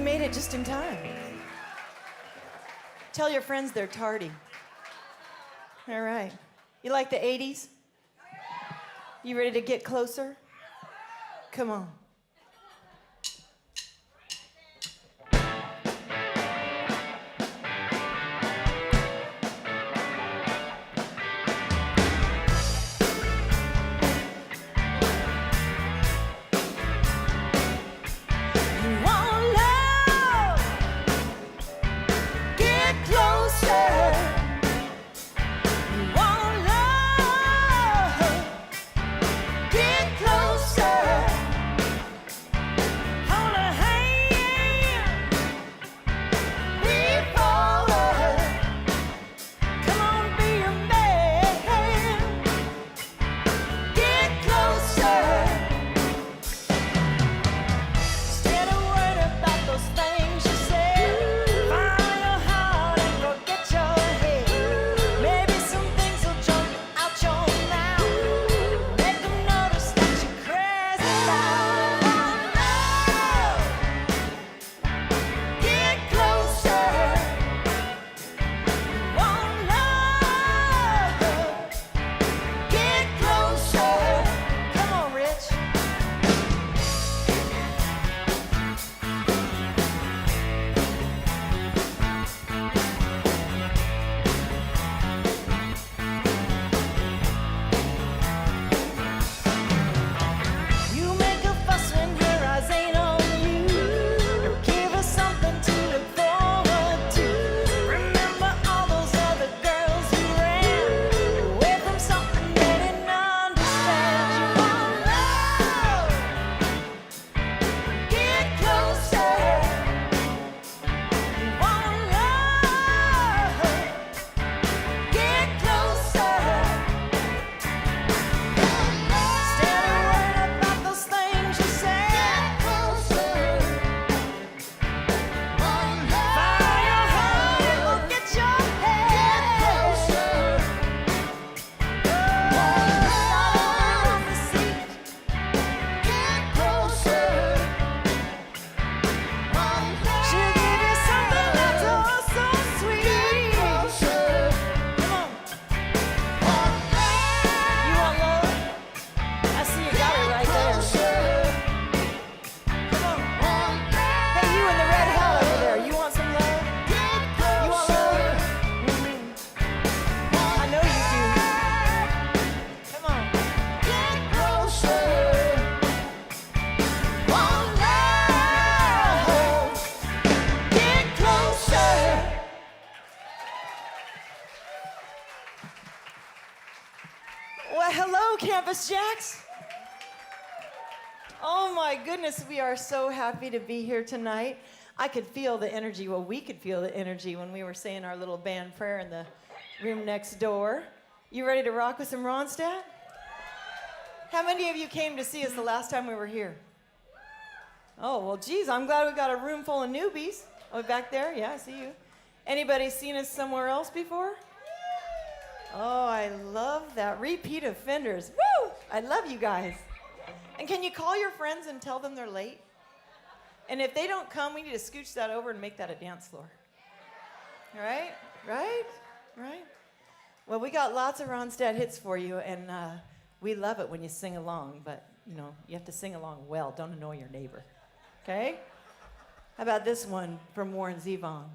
made it just in time. Tell your friends they're tardy. All right. You like the 80s? You ready to get closer? Come on. Well, hello, Campus JAX. Oh my goodness, we are so happy to be here tonight. I could feel the energy, well, we could feel the energy when we were saying our little band prayer in the room next door. You ready to rock with some RONSTADT? How many of you came to see us the last time we were here? Oh, well, geez, I'm glad we got a room full of newbies. Oh, back there? Yeah, I see you. Anybody seen us somewhere else before? Oh, I love that. Repeat offenders. Woo! I love you guys. And can you call your friends and tell them they're late? And if they don't come, we need to scooch that over and make that a dance floor. Right? Right? Right? Well, we got lots of RONSTADT hits for you, and we love it when you sing along, but, you know, you have to sing along well. Don't annoy your neighbor. Okay? How about this one from Warren Zevon?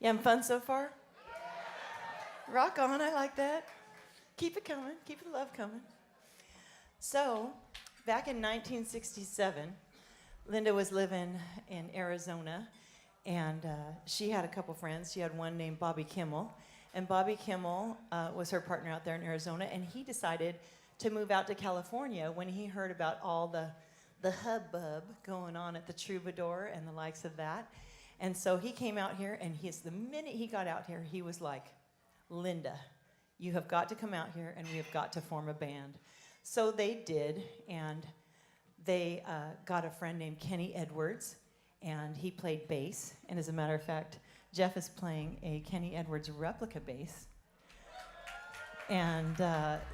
You having fun so far? Rock on, I like that. Keep it coming, keep the love coming. So, back in 1967, Linda was living in Arizona, and she had a couple friends. She had one named Bobby Kimmel, and Bobby Kimmel was her partner out there in Arizona, and he decided to move out to California when he heard about all the hubbub going on at the Troubadour and the likes of that. And so he came out here, and the minute he got out here, he was like, Linda, you have got to come out here, and we have got to form a band. So they did, and they got a friend named Kenny Edwards, and he played bass. And as a matter of fact, Jeff is playing a Kenny Edwards replica bass. And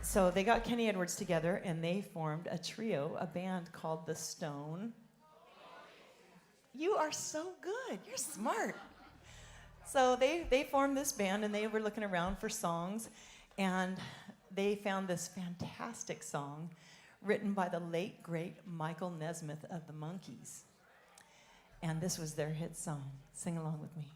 so they got Kenny Edwards together, and they formed a trio, a band called The Stone. You are so good. You're smart. So they formed this band, and they were looking around for songs, and they found this fantastic song written by the late, great Michael Nesmith of the Monkees. And this was their hit song. Sing along with me.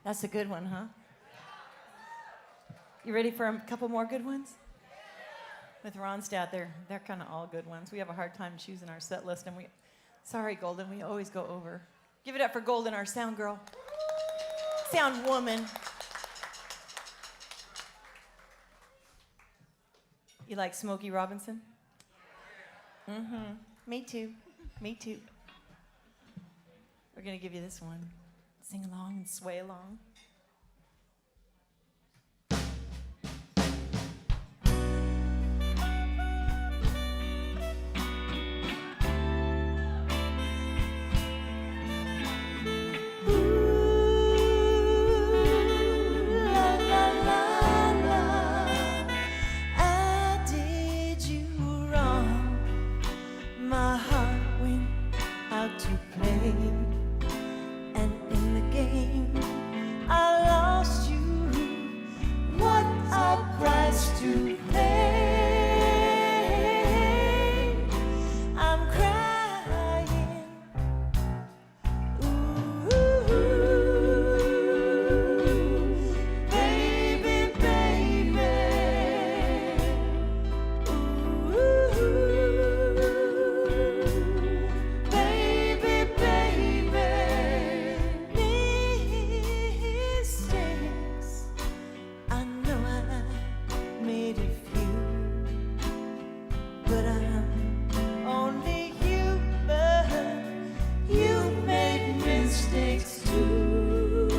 That's a good one, huh? You ready for a couple more good ones? With RONSTADT, they're kind of all good ones. We have a hard time choosing our set list, and sorry, Golden, we always go over. Give it up for Golden, our sound girl. Sound woman. You like Smokey Robinson? Mm-hmm. Me too. Me too. We're going to give you this one. Sing along and sway along. My heart to play. I'm crying. Ooh, baby, baby. Ooh, baby, baby. Mistakes. I know I made a few, but I'm only human. You made mistakes too.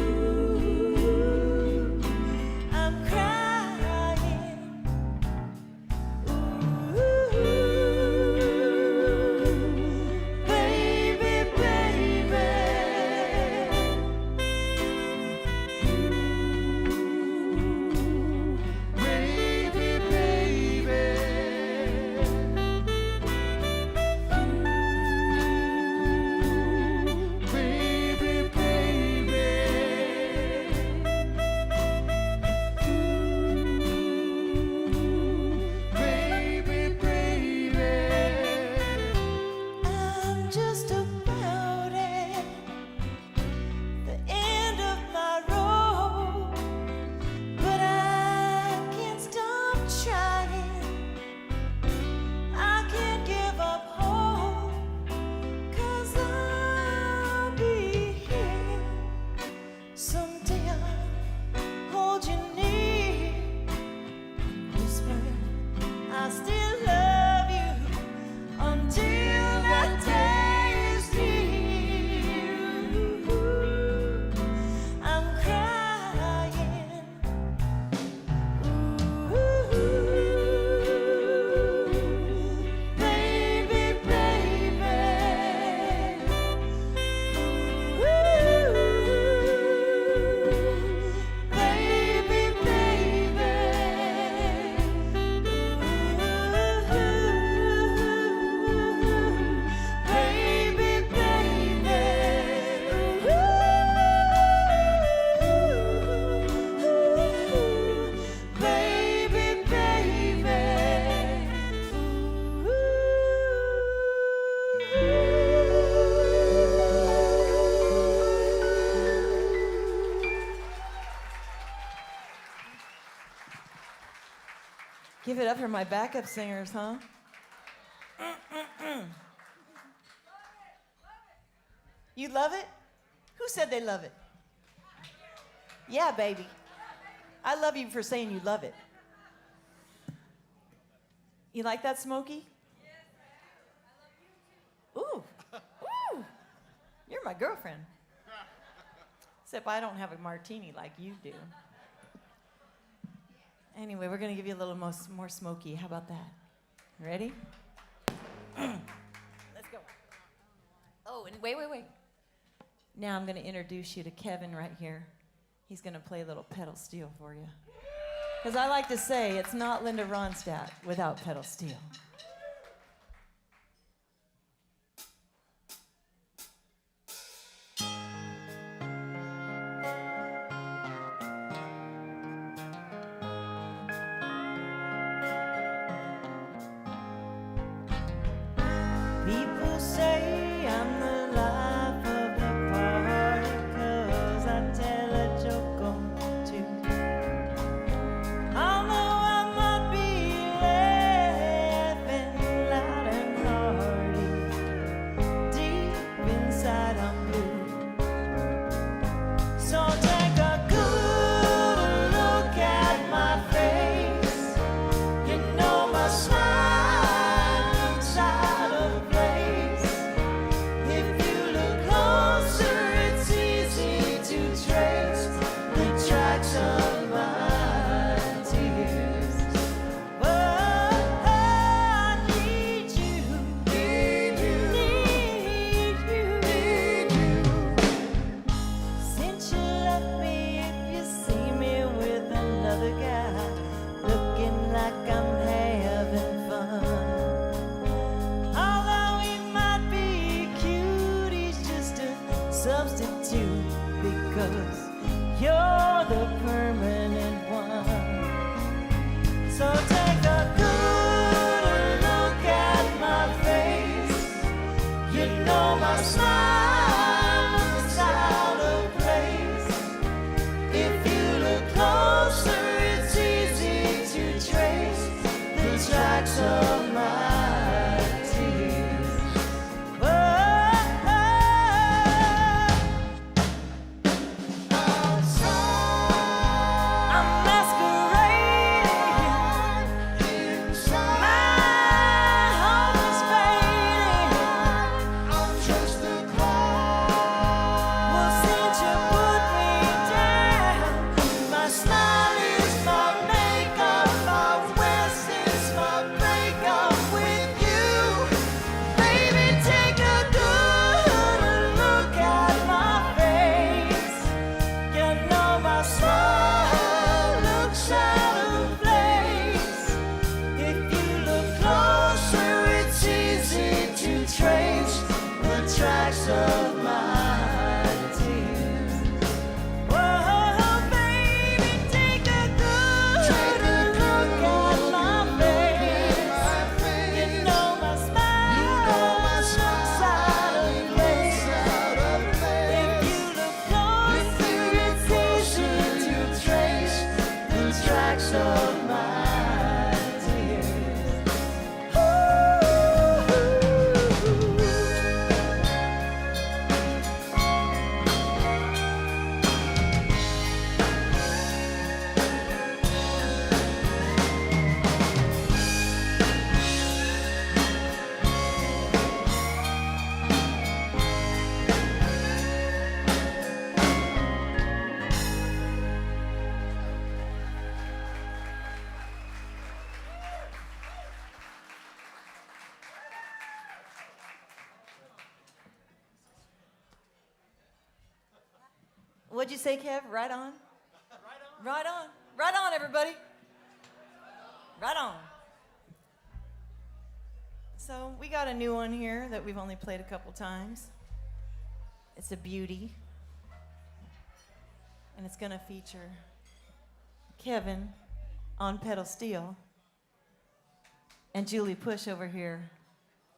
I'm crying. Ooh, baby, baby. Baby, baby. Baby, baby. Baby, baby. I'm just about at the end of my road, but I can't stop trying. I can't give up hope, 'cause I'll be here. Someday I'll hold you near, whisper I still love you until that day is here. I'm crying. Ooh, baby, baby. Ooh, baby, baby. Baby, baby. Baby, baby. Give it up for my backup singers, huh? You love it? Who said they love it? Yeah, baby. I love you for saying you love it. You like that, Smokey? Ooh. Ooh. You're my girlfriend. Except I don't have a martini like you do. Anyway, we're going to give you a little more Smokey. How about that? Ready? Let's go. Oh, and wait. Now I'm going to introduce you to Kevin right here. He's going to play a little pedal steel for you. Because I like to say, it's not Linda Ronstadt without pedal steel. People say I'm the life of the party 'cause I tell a joke or two. Although I might be laughing tracks of my tears. What'd you say, Kev? Right on? Right on. Right on, everybody. Right on. So we got a new one here that we've only played a couple times. It's a beauty. And it's going to feature Kevin on pedal steel and Julie Push over here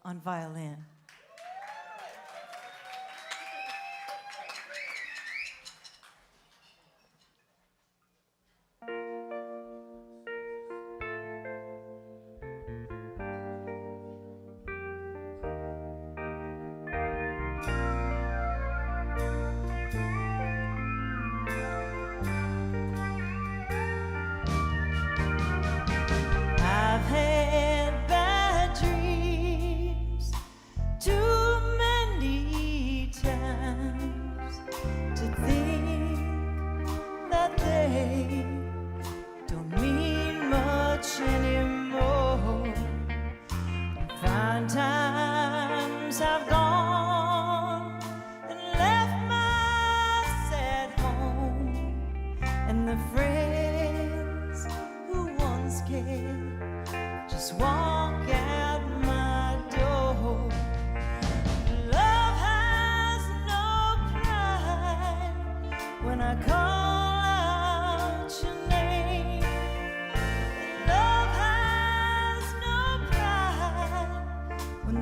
on violin. I've had bad dreams too many times to think that they don't mean much anymore. Fine times have gone and left my sad home, and the friends who once cared just walk out my door. Love has no pride when I call out your name. Love has no pride when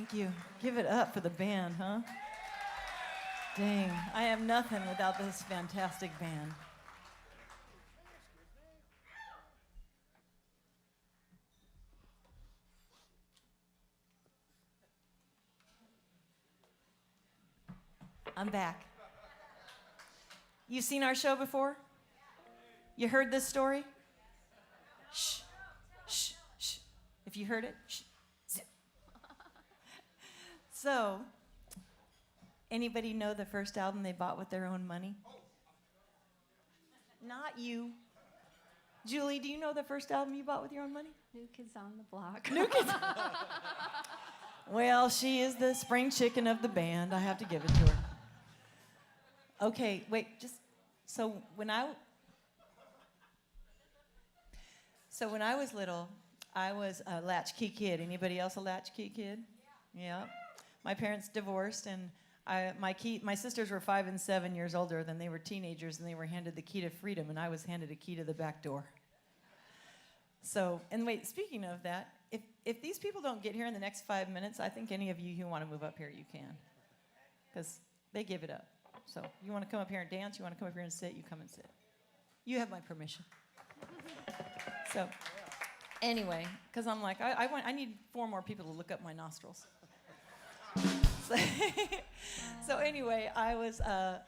Thank you. Give it up for the band, huh? Dang, I am nothing without this fantastic band. I'm back. You seen our show before? You heard this story? Shh, shh, shh. If you heard it, shh. Zip. So, anybody know the first album they bought with their own money? Not you. Julie, do you know the first album you bought with your own money? New Kids on the Block. New Kids. Well, she is the spring chicken of the band. I have to give it to her. Okay, wait, so when I was little, I was a latchkey kid. Anybody else a latchkey kid? Yeah. My parents divorced, and my sisters were 5 and 7 years older than they were teenagers, and they were handed the key to freedom, and I was handed a key to the back door. So, and wait, speaking of that, if these people don't get here in the next 5 minutes, I think any of you who want to move up here, you can, because they give it up. So, you want to come up here and dance, you want to come up here and sit, you come and sit. You have my permission. So, anyway, because I'm like, I need 4 more people to look up my nostrils. So anyway, I was a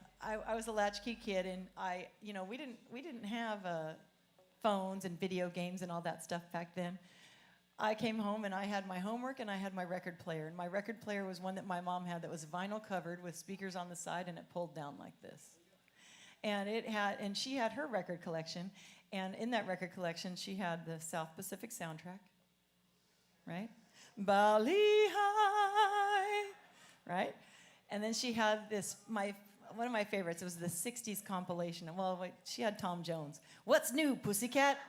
latchkey kid, and we didn't have phones and video games and all that stuff back then. I came home and I had my homework and I had my record player, and my record player was one that my mom had that was vinyl covered with speakers on the side, and it pulled down like this. And she had her record collection, and in that record collection she had the South Pacific soundtrack, right? Bali High, right? And then she had one of my favorites. It was the 60s compilation. Well, wait, she had Tom Jones. What's new, Pussycat?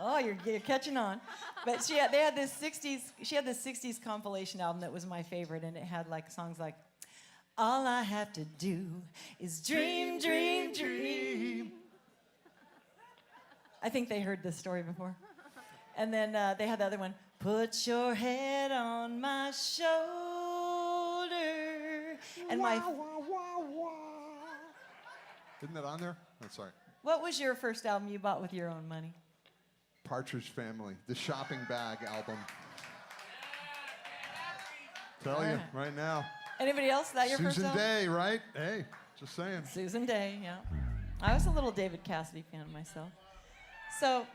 Oh, you're catching on. But she had this 60s compilation album that was my favorite, and it had like songs like, all I have to do is dream, dream, dream. I think they heard this story before. And then they had the other one, put your head on my shoulder. And Isn't that on there? Oh, sorry. What was your first album you bought with your own money? Partridge Family, the Shopping Bag album. Tell you right now. Anybody else? Is that your first album? Susan Day, right? Hey, just saying. Susan Day, yeah. I was a little David Cassidy fan myself. So,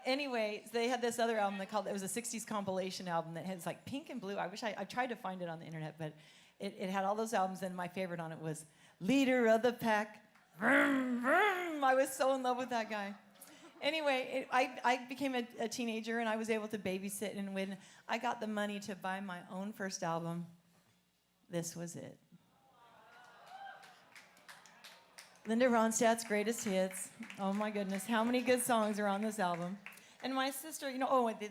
anyway, they had this other album it was a 60s compilation album that has like pink and blue. I tried to find it on the internet, but it had all those albums, and my favorite on it was Leader of the Pack. Vroom, vroom. I was so in love with that guy. Anyway, I became a teenager, and I was able to babysit, and when I got the money to buy my own first album, this was it. Linda Ronstadt's Greatest Hits. Oh my goodness, how many good songs are on this album? And my sister,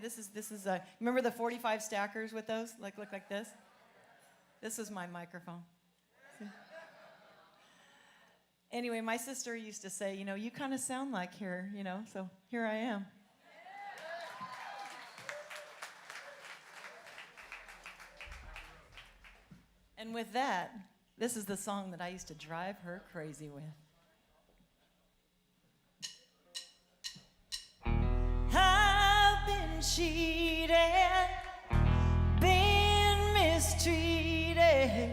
this is remember the 45 stackers with those? Look like this? This is my microphone. See? Anyway, my sister used to say, you kind of sound like her, so here I am. And with that, this is the song that I used to drive her crazy with. I've been cheated, been mistreated.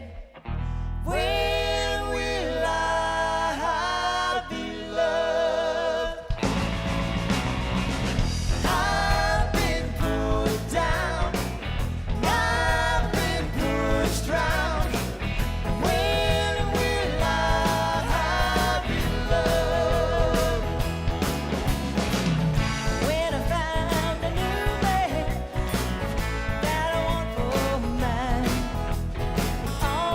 When will I be loved? I've been put down, I've been pushed round. When will I be loved? When I found a new man that I want for mine, all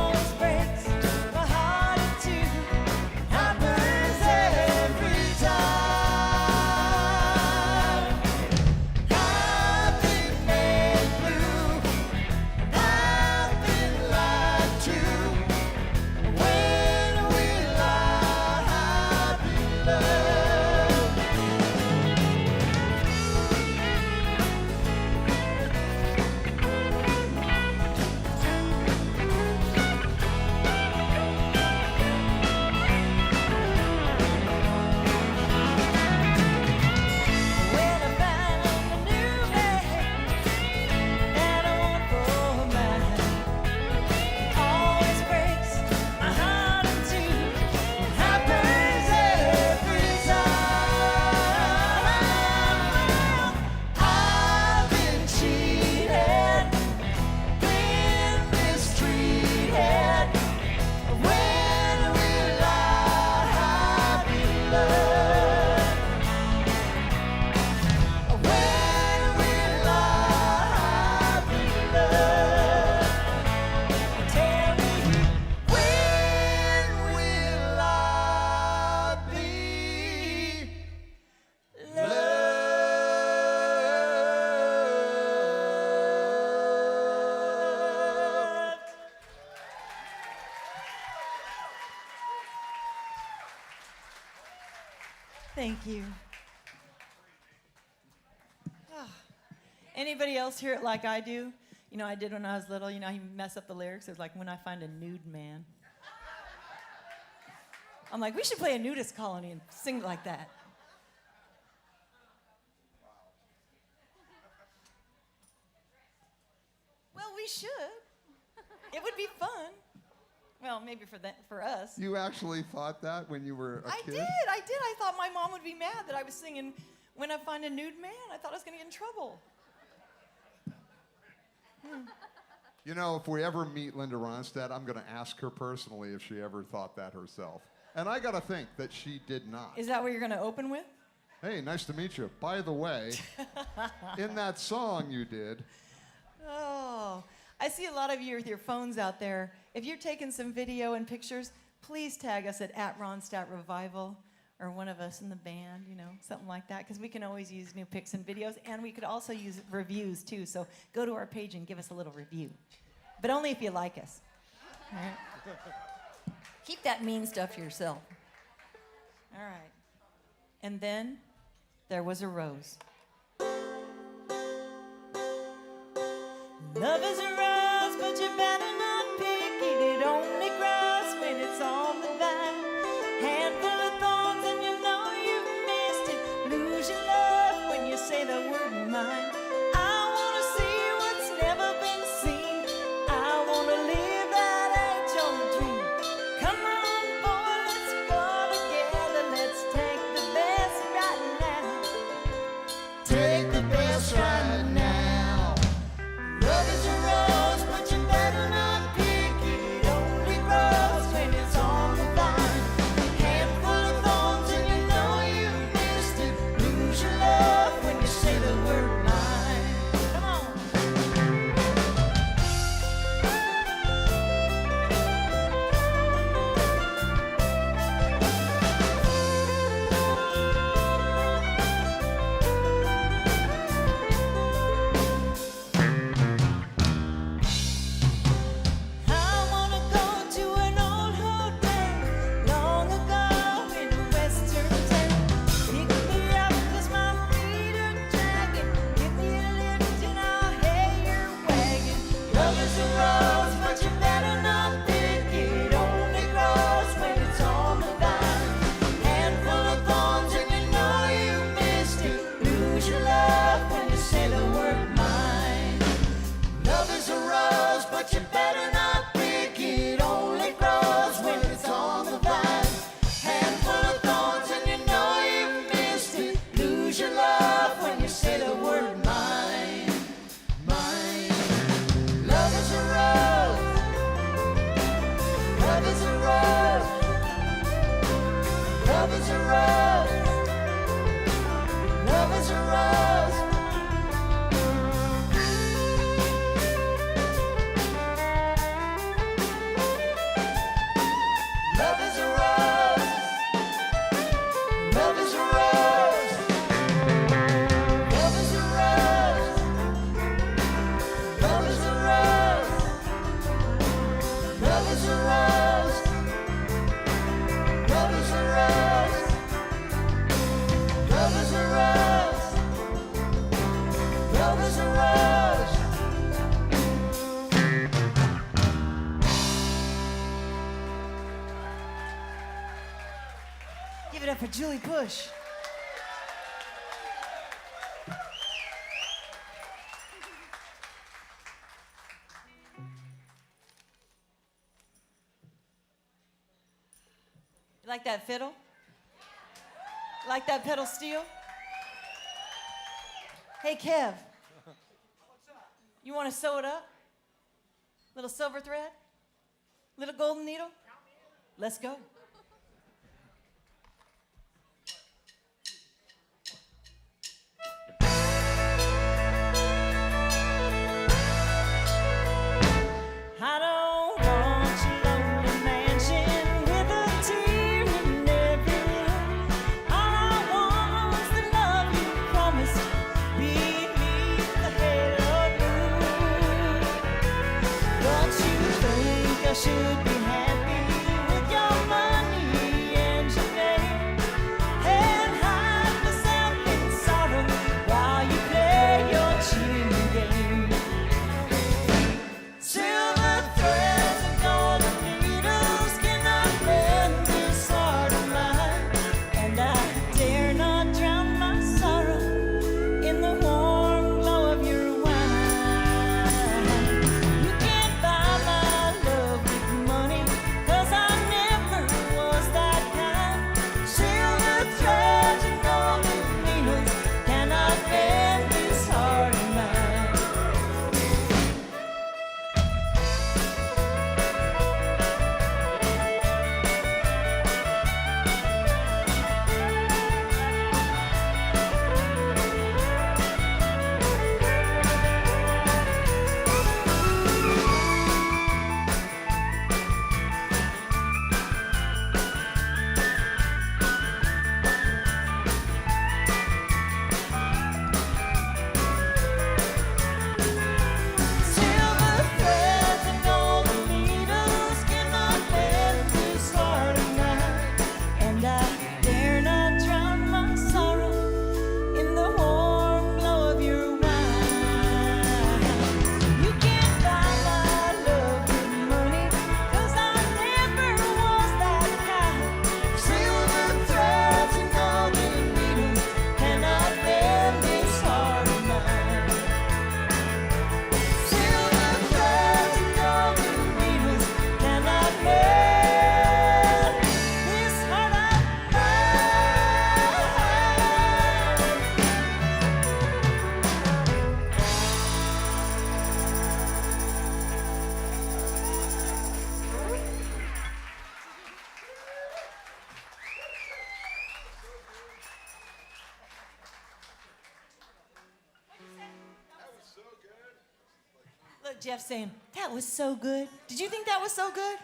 Thank you. Ah. Anybody else hear it like I do? You know, I did when I was little. You know, you mess up the lyrics. It's like when I find a nude man. I'm like, we should play a nudist colony and sing it like that. Well, we should. It would be fun. Well, maybe for us. You actually thought that when you were a kid? I did. I thought my mom would be mad that I was singing When I Find a Nude Man. I thought I was going to get in trouble. You know, if we ever meet Linda Ronstadt, I'm going to ask her personally if she ever thought that herself. And I got to think that she did not. Is that what you're going to open with? Hey, nice to meet you. By the way, in that song you did. Oh, I see a lot of you with your phones out there. If you're taking some video and pictures, please tag us at RONSTADT REVIVAL or one of us in the band, you know, something like that, because we can always use new pics and videos, and we could also use reviews, too. So go to our page and give us a little review, but only if you like us. All right? Keep that mean stuff to yourself. All right. And then there was a rose. Love is a rose, but you better not pick it. It only grows when it's on the vine. Handful of thorns and you know you've missed it. Lose your love when you say the word mine. I wanna see what's never been seen. I wanna live that age-old dream. Come on, boy, let's go together. Let's take the best right now. Take the best right now. Love is a rose, but you better not pick it. It only grows when it's on the vine. Handful of thorns and you know you've missed it. Lose your love when you say the word mine. Come on. I wanna go to an old hotel long ago in a western town. Pick me up 'cause my feet are dragging. Give me a lift and I'll hail your wagon. Love is a rose, but you better not pick it. It only grows when it's on the vine. Handful of thorns and you know you missed it. Lose your love when you say the word mine. Love is a rose, but you better not pick it. It only grows when it's on the vine. Handful of thorns and you know you missed it. Lose your love when you say the word mine. Mine. Love is a rose. Love is a rose. Love is a rose. Love is a rose. Love is a rose. Love is a rose. Love is a rose. Love is a rose. Love is a rose. Love is a rose. Love is a rose. Love is a rose. Give it up for Julie Bush. You like that fiddle? Like that pedal steel? Hey, Kev. You want to sew it up? Little silver thread? Little golden needle? Let's go. I don't want your lonely mansion with a tear in every eye. All I want was the love you promised beneath the halo blue. Don't you think I should be happy with your money and your name? And what Jeff's saying. That was so good. Did you think that was so good?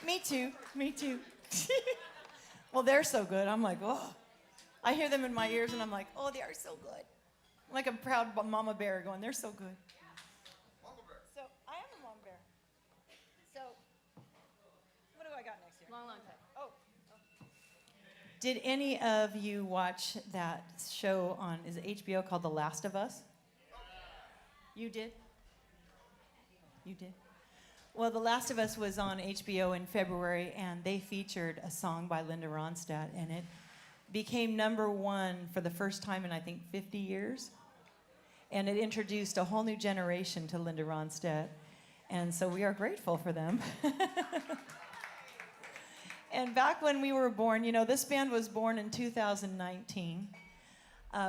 Me too. Me too. Well, they're so good. I'm like, oh. I hear them in my ears, and I'm like, oh, they are so good. I'm like a proud mama bear going, they're so good. Mama bear. So I am a mama bear. So what do I got next here? Long time. Oh. Did any of you watch that show on, is it HBO called The Last of Us? You did? You did? Well, The Last of Us was on HBO in February, and they featured a song by Linda Ronstadt, and it became #1 for the first time in, I think, 50 years. And it introduced a whole new generation to Linda Ronstadt. And so we are grateful for them. And back when we were born, you know, this band was born in 2019.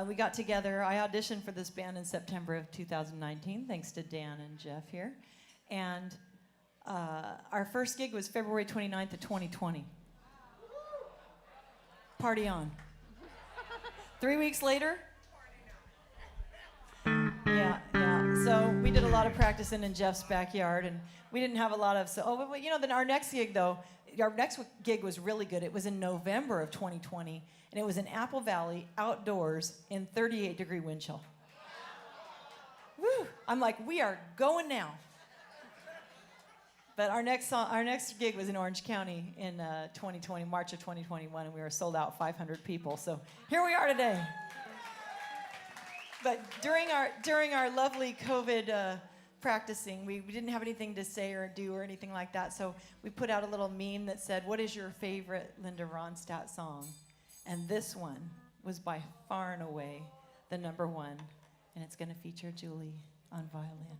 We got together, I auditioned for this band in September of 2019, thanks to Dan and Jeff here. And our first gig was February 29th of 2020. Party on. 3 weeks later? Yeah. So we did a lot of practicing in Jeff's backyard, and we didn't have a lot of, but you know, then our next gig was really good. It was in November of 2020, and it was in Apple Valley, outdoors, in 38-degree wind chill. Woo! I'm like, we are going now. But our next gig was in Orange County in 2020, March of 2021, and we were sold out 500 people. So here we are today. But during our lovely COVID practicing, we didn't have anything to say or do or anything like that. So we put out a little meme that said, "What is your favorite Linda Ronstadt song?" And this one was by far and away the #1, and it's going to feature Julie on violin.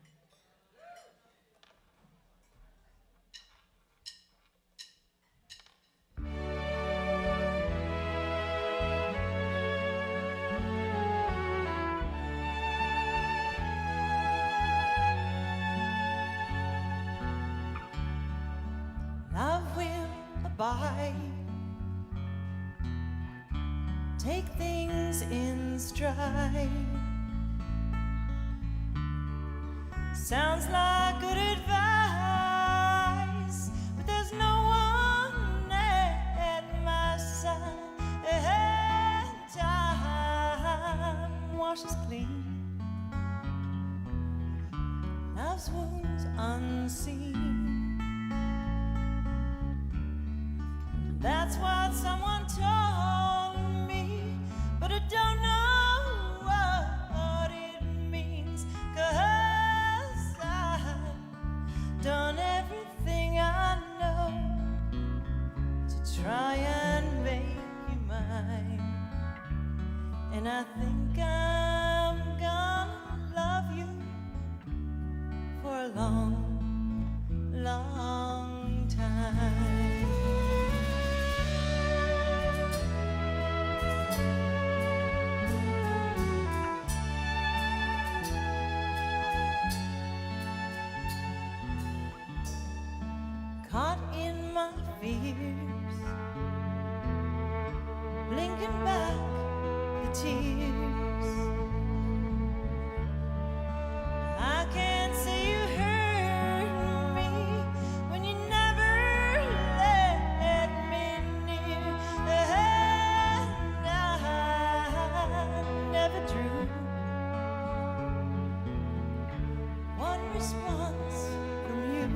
Love will abide, take things in stride. Sounds like good advice, but there's no one at my side. Time washes clean love's wounds unseen. That's what someone told me, but I don't know what it means, 'cause I've done everything I know to try and make you mine. And I think I'm gonna love you for a long, long time. Caught in my fears, blinking back the tears. I can't see you hurt me when you never let me near. And I never drew one response from you.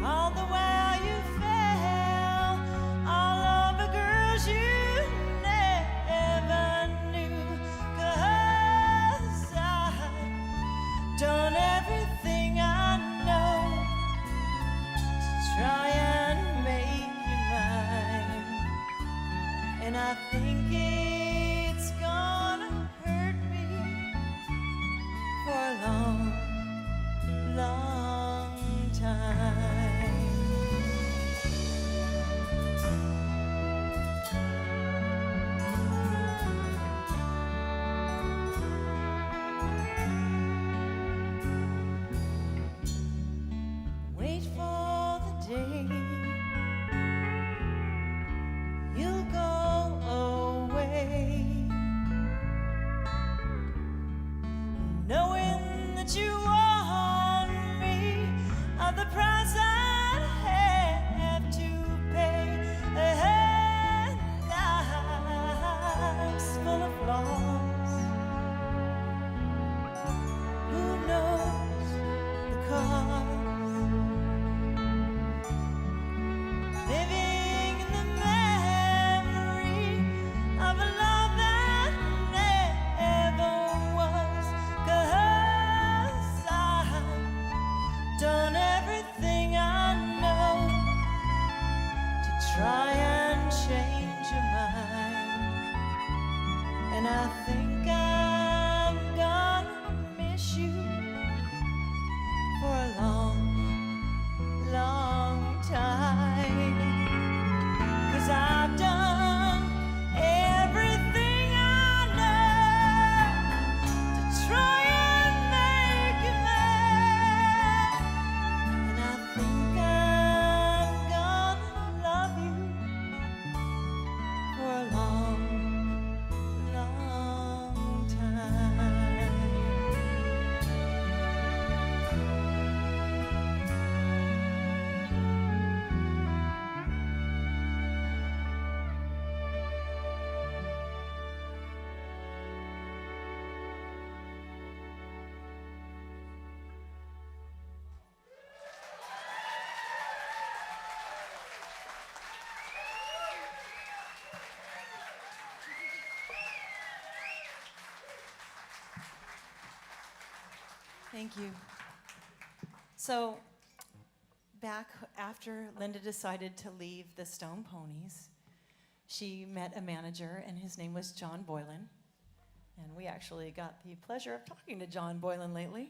All the while you fell all over girls you never knew, 'cause I've done everything I know to try and make you mine. And I think it's gonna hurt me for a long Thank you. So, back after Linda decided to leave the Stone Poneys, she met a manager, and his name was John Boylan. And we actually got the pleasure of talking to John Boylan lately,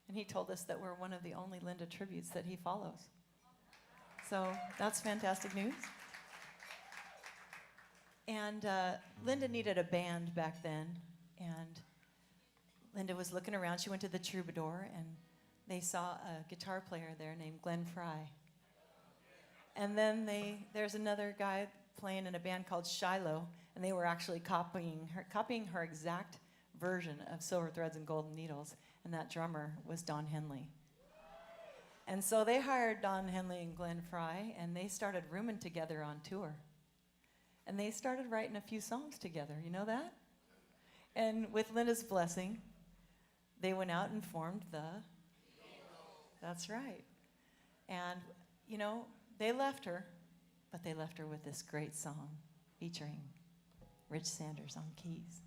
and he told us that we're one of the only Linda tributes that he follows. So that's fantastic news. And Linda needed a band back then, and Linda was looking around. She went to the Troubadour, and they saw a guitar player there named Glenn Fry. And then there's another guy playing in a band called Shiloh, and they were actually copying her exact version of Silver Threads and Golden Needles, and that drummer was Don Henley. And so they hired Don Henley and Glenn Fry, and they started rooming together on tour. And they started writing a few songs together, you know that? And with Linda's blessing, they went out and formed the... That's right. And, you know, they left her, but they left her with this great song featuring Rich Sanders on keys.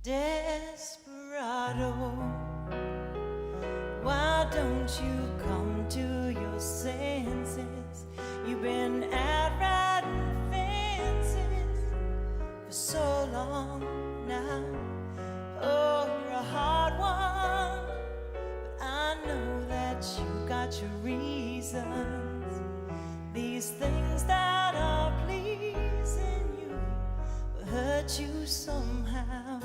Desperado, why don't you come to your senses? You've been out riding fences for so long now. Oh, you're a hard one, but I know that you got your reasons. These things that are pleasing you will hurt you somehow.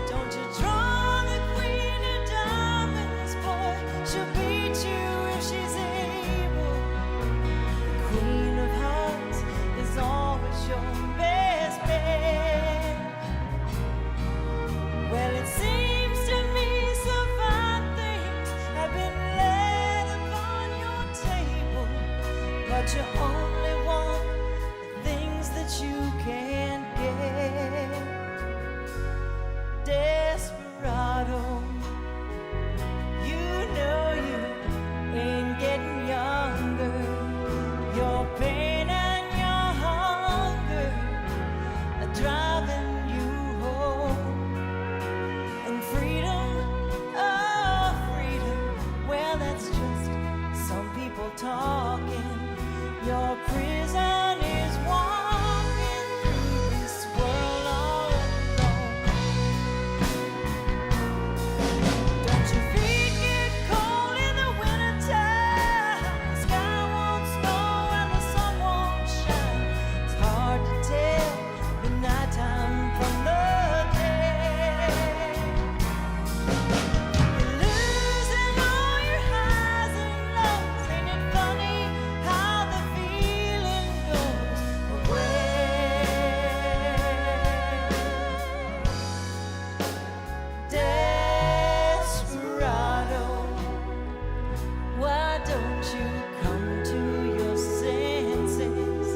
Don't you draw the queen of diamonds, boy, she'll beat you if she's able. The queen of hearts is always your best bet. Well, it seems to me some fine things have been laid upon your table, but you only want the things that you can't get. Desperado, you know you ain't getting younger. Your pain and your hunger are driving you home. And freedom, oh freedom, well that's just some people talking. Your prison is walking through this world all alone. Don't your feet get cold in the wintertime? The sky won't snow and the sun won't shine. It's hard to tell the nighttime from the day. You're losing all your highs and lows. Ain't it funny how the feeling goes away? Desperado, why don't you come to your senses?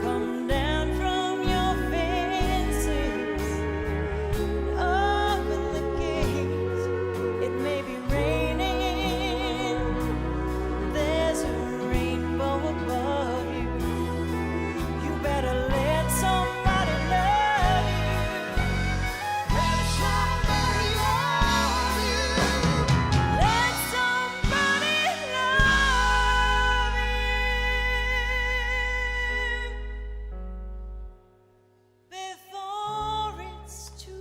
Come down from your fences and open the gates. It may be raining, there's a rainbow above you. You better let somebody love you. Let somebody love you. Let somebody love you before it's too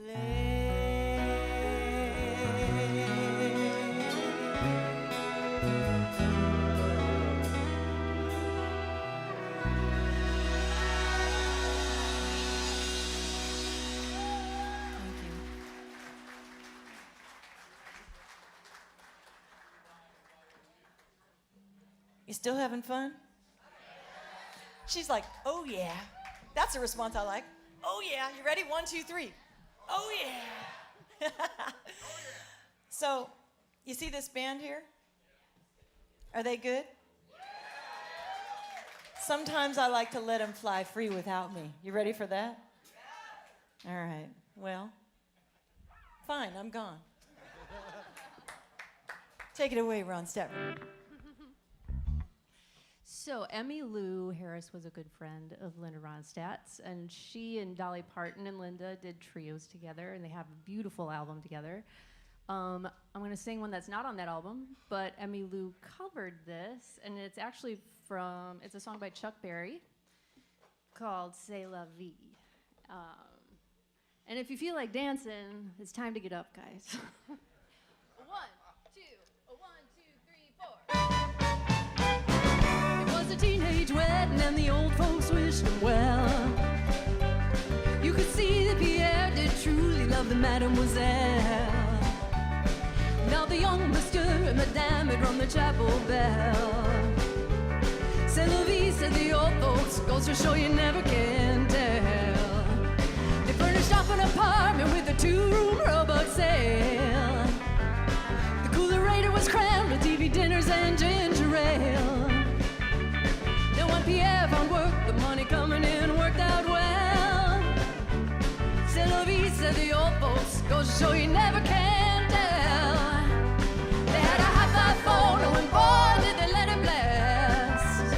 Thank you. You still having fun? She's like, oh yeah. That's a response I like. Oh yeah. You ready? 1, 2, 3. Oh yeah. So, you see this band here? Are they good? Sometimes I like to let them fly free without me. You ready for that? All right. Well, fine, I'm gone. Take it away, RONSTADT. So Emmy Lou Harris was a good friend of Linda Ronstadt's, and she and Dolly Parton and Linda did trios together, and they have a beautiful album together. I'm going to sing one that's not on that album, but Emmy Lou covered this, and it's actually it's a song by Chuck Berry called C'est la vie. And if you feel like dancing, it's time to get up, guys. 1, 2, 1, 2, 3, 4. It was a teenage wedding and the old folks wished him well. You could see that Pierre did truly love the mademoiselle. Now the young monsieur and madame had rung the chapel bell. C'est la vie, said the old folks, goes to show you never can tell. They furnished off an apartment with a 2-room rowboat sail. The coolerator was crammed with TV dinners and ginger ale. Now when Pierre found work, the money coming in worked out well. C'est la vie, said the old folks, goes to show you never can tell. They had a high-five photo and boy did they let it blast.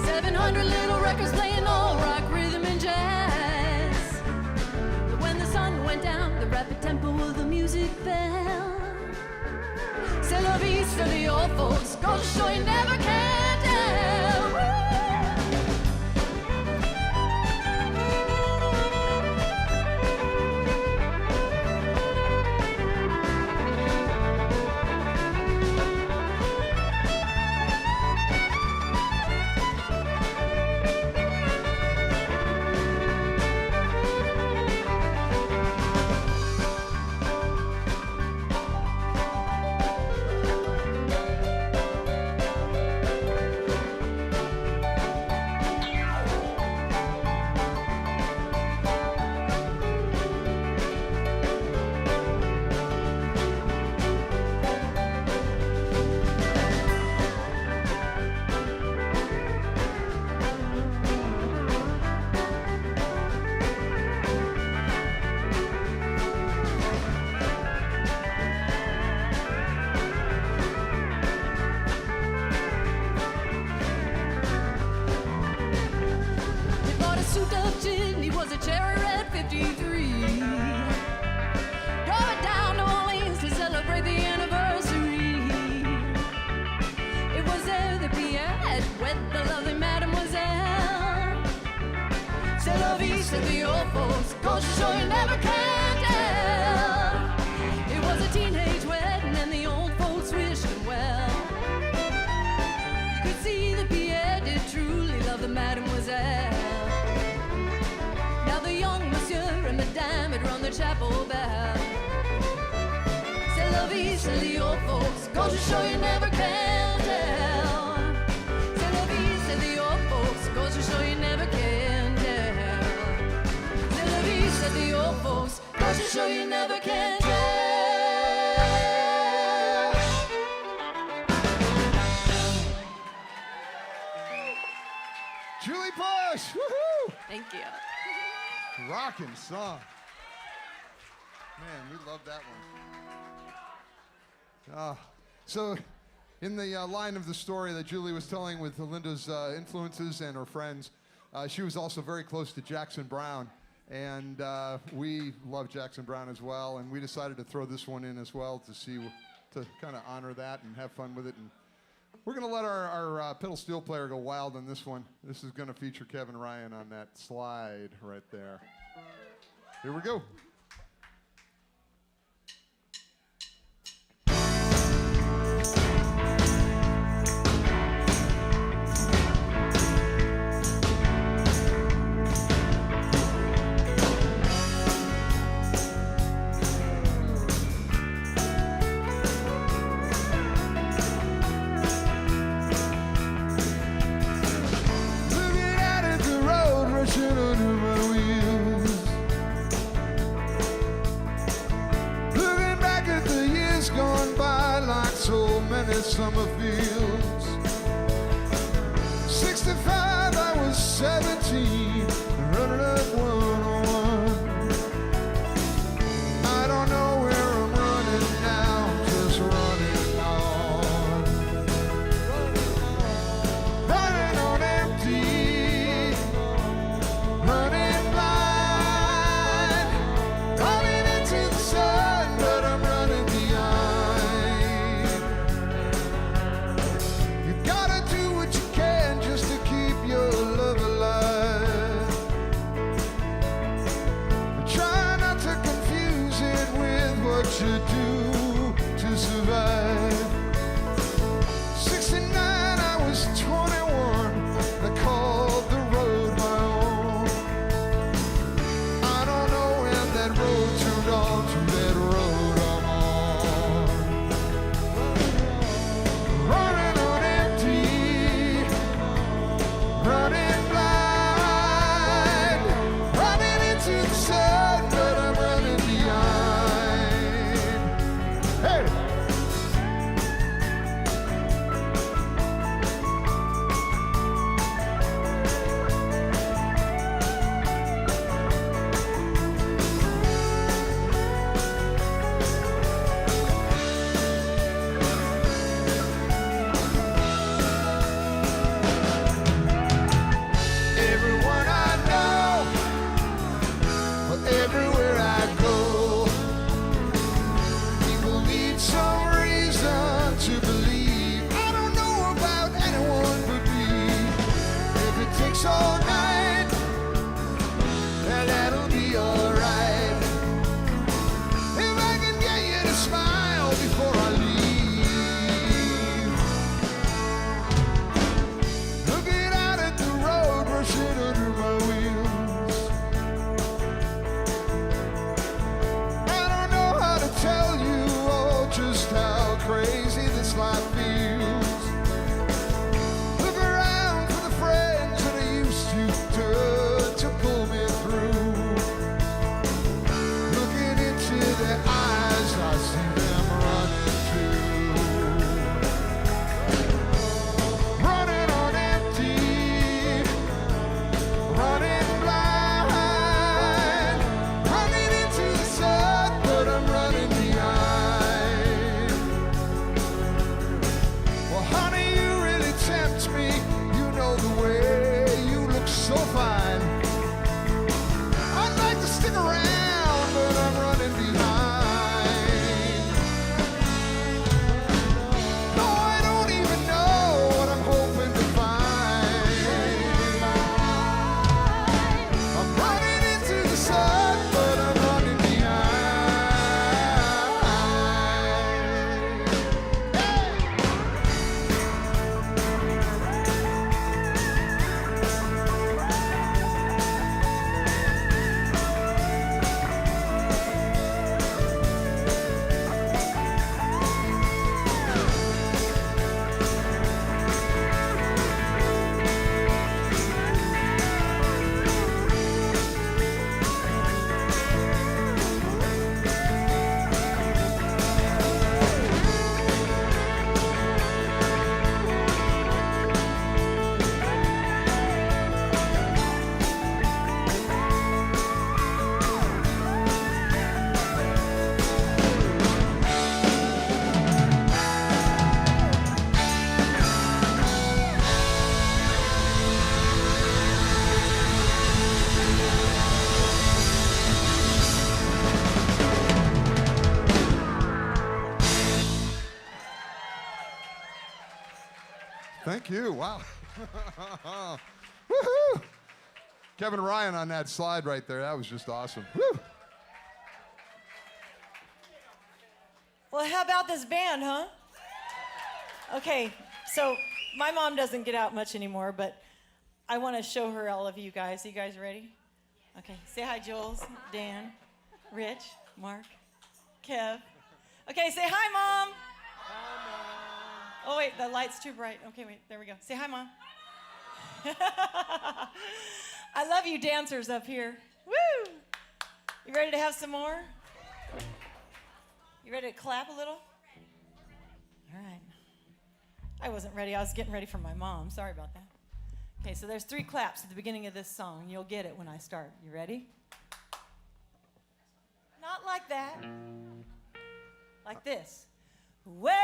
700 little records playing old rock, rhythm and jazz. But when the sun went down, the rapid tempo of the music fell. C'est la vie, said the old folks, goes to show you never can tell. Chapel bell. C'est la vie, said the old folks, goes to show you never can tell. C'est la vie, said the old folks, goes to show you never can tell. C'est la vie, said the old folks, goes to show you never can tell. Julie Bush, woohoo! Thank you. Rockin' song. Man, we love that one. So, in the line of the story that Julie was telling with Linda's influences and her friends, she was also very close to Jackson Browne. And we love Jackson Browne as well. And we decided to throw this one in as well to kind of honor that and have fun with it. And we're going to let our pedal steel player go wild on this one. This is going to feature Kevin Ryan on that slide right there. Here we go. Summer fields, 65, I was 17, running up 101. I don't know where I'm running now, just running on. Running on empty, running blind, running into the sun, but I'm running behind. You gotta do what you can just to keep your love alive. But try not to confuse it with what you do to survive. 69, I was 21. I called the road my own. I don't know when that road turned on to that road I'm on. Running on empty, running blind, running into the sun, but I'm running behind. Hey! Everyone I know, everywhere I go, people need some reason to believe. I don't know about anyone but me. If it takes all night, then that'll be alright. If I can get you to smile before I leave. Looking out at the road rushing under my wheels. I don't know how to tell you all just how crazy this life feels. Look around for the friends that I used to pull me through. Looking into their eyes, I see them running too. Running on empty, running blind, running into the sun, but I'm running behind. Well, honey, you really tempt me. You know the way you look so fine. I'd like to stick around, but I'm running behind. No, I don't even know what I'm hoping to find. I'm running into the sun, but I'm running behind. Hey! Thank you. Wow. Woohoo! Kevin Ryan on that slide right there. That was just awesome. Woo! Well, how about this band, huh? Okay, so my mom doesn't get out much anymore, but I want to show her all of you guys. Are you guys ready? Okay, say hi, Jules, Dan, Rich, Mark, Kev. Okay, say hi, Mom. Oh, wait, the light's too bright. Okay, wait, there we go. Say hi, Mom. I love you dancers up here. Woo! You ready to have some more? You ready to clap a little? All right. I wasn't ready. I was getting ready for my mom. Sorry about that. Okay, so there's 3 claps at the beginning of this song. You'll get it when I start. You ready? Not like that. Like this. Well,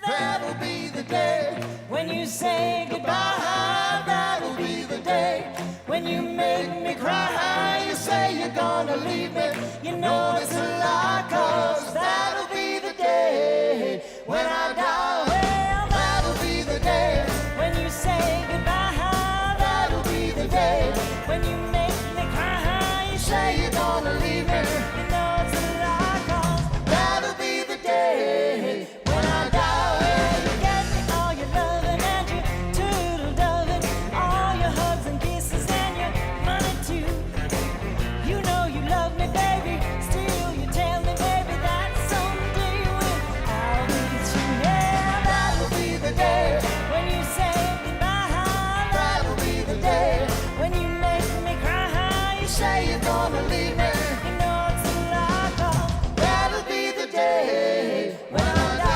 that'll be the day when you say goodbye. That'll be the day when you make me cry. You say you're gonna leave me. You know it's a lie, 'cause that'll be the day when I die. Well, that'll be the day when you say goodbye. That'll be the day when you make me cry. You say you're gonna leave me. You know it's a lie, 'cause that'll be the day when I die. Well, you gave me all your loving and your toodle-doving, all your hugs and kisses and your money too. You know you love me, baby. Still you tell me, baby, that someday when I'll be with you. Yeah, that'll be the day when you say goodbye. That'll be the day when you make me cry. You say you're gonna leave me. You know it's a lie, 'cause that'll be the day when I die.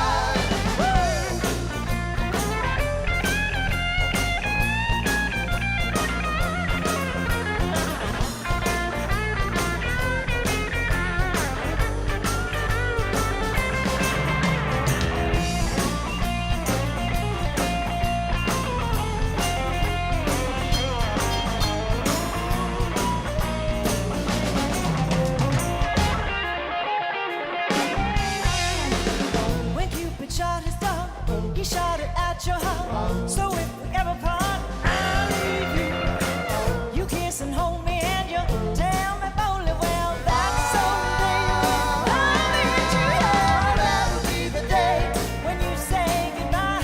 When Cupid shot his dart, he shot it at your heart. So if we ever part, I'll leave you. You kiss and hold me and you tell me boldly, well, that's someday when I'll meet you. Yeah, that'll be the day when you say goodbye.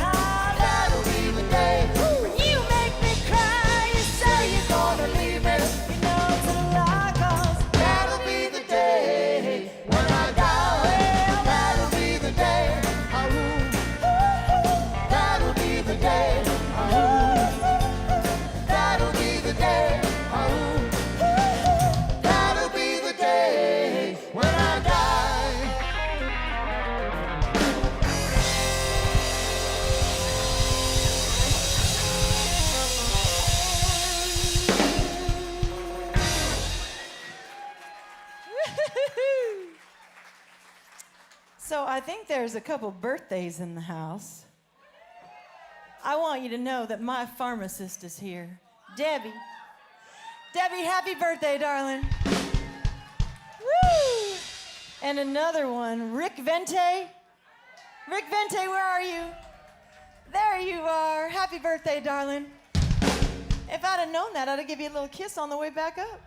That'll be the day when you make me cry. You say you're gonna leave me. You know it's a lie, 'cause that'll be the day when I die. Well, that'll be the day. That'll be the day. That'll be the day. That'll be the day when I die. So I think there's a couple birthdays in the house. I want you to know that my pharmacist is here. Debbie. Debbie, happy birthday, darling. Woo! And another one, Rick Vente. Rick Vente, where are you? There you are. Happy birthday, darling. If I'd have known that, I'd have given you a little kiss on the way back up.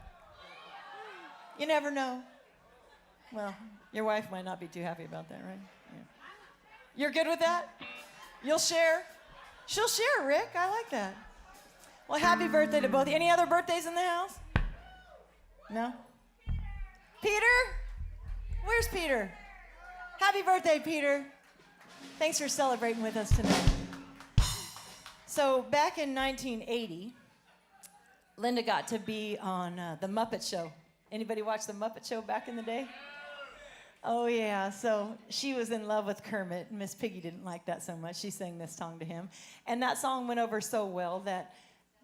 You never know. Well, your wife might not be too happy about that, right? Yeah. You're good with that? You'll share? She'll share, Rick. I like that. Well, happy birthday to both. Any other birthdays in the house? No? Peter? Where's Peter? Happy birthday, Peter. Thanks for celebrating with us tonight. So back in 1980, Linda got to be on The Muppet Show. Anybody watch The Muppet Show back in the day? Oh, yeah. So she was in love with Kermit. Miss Piggy didn't like that so much. She sang this song to him. And that song went over so well that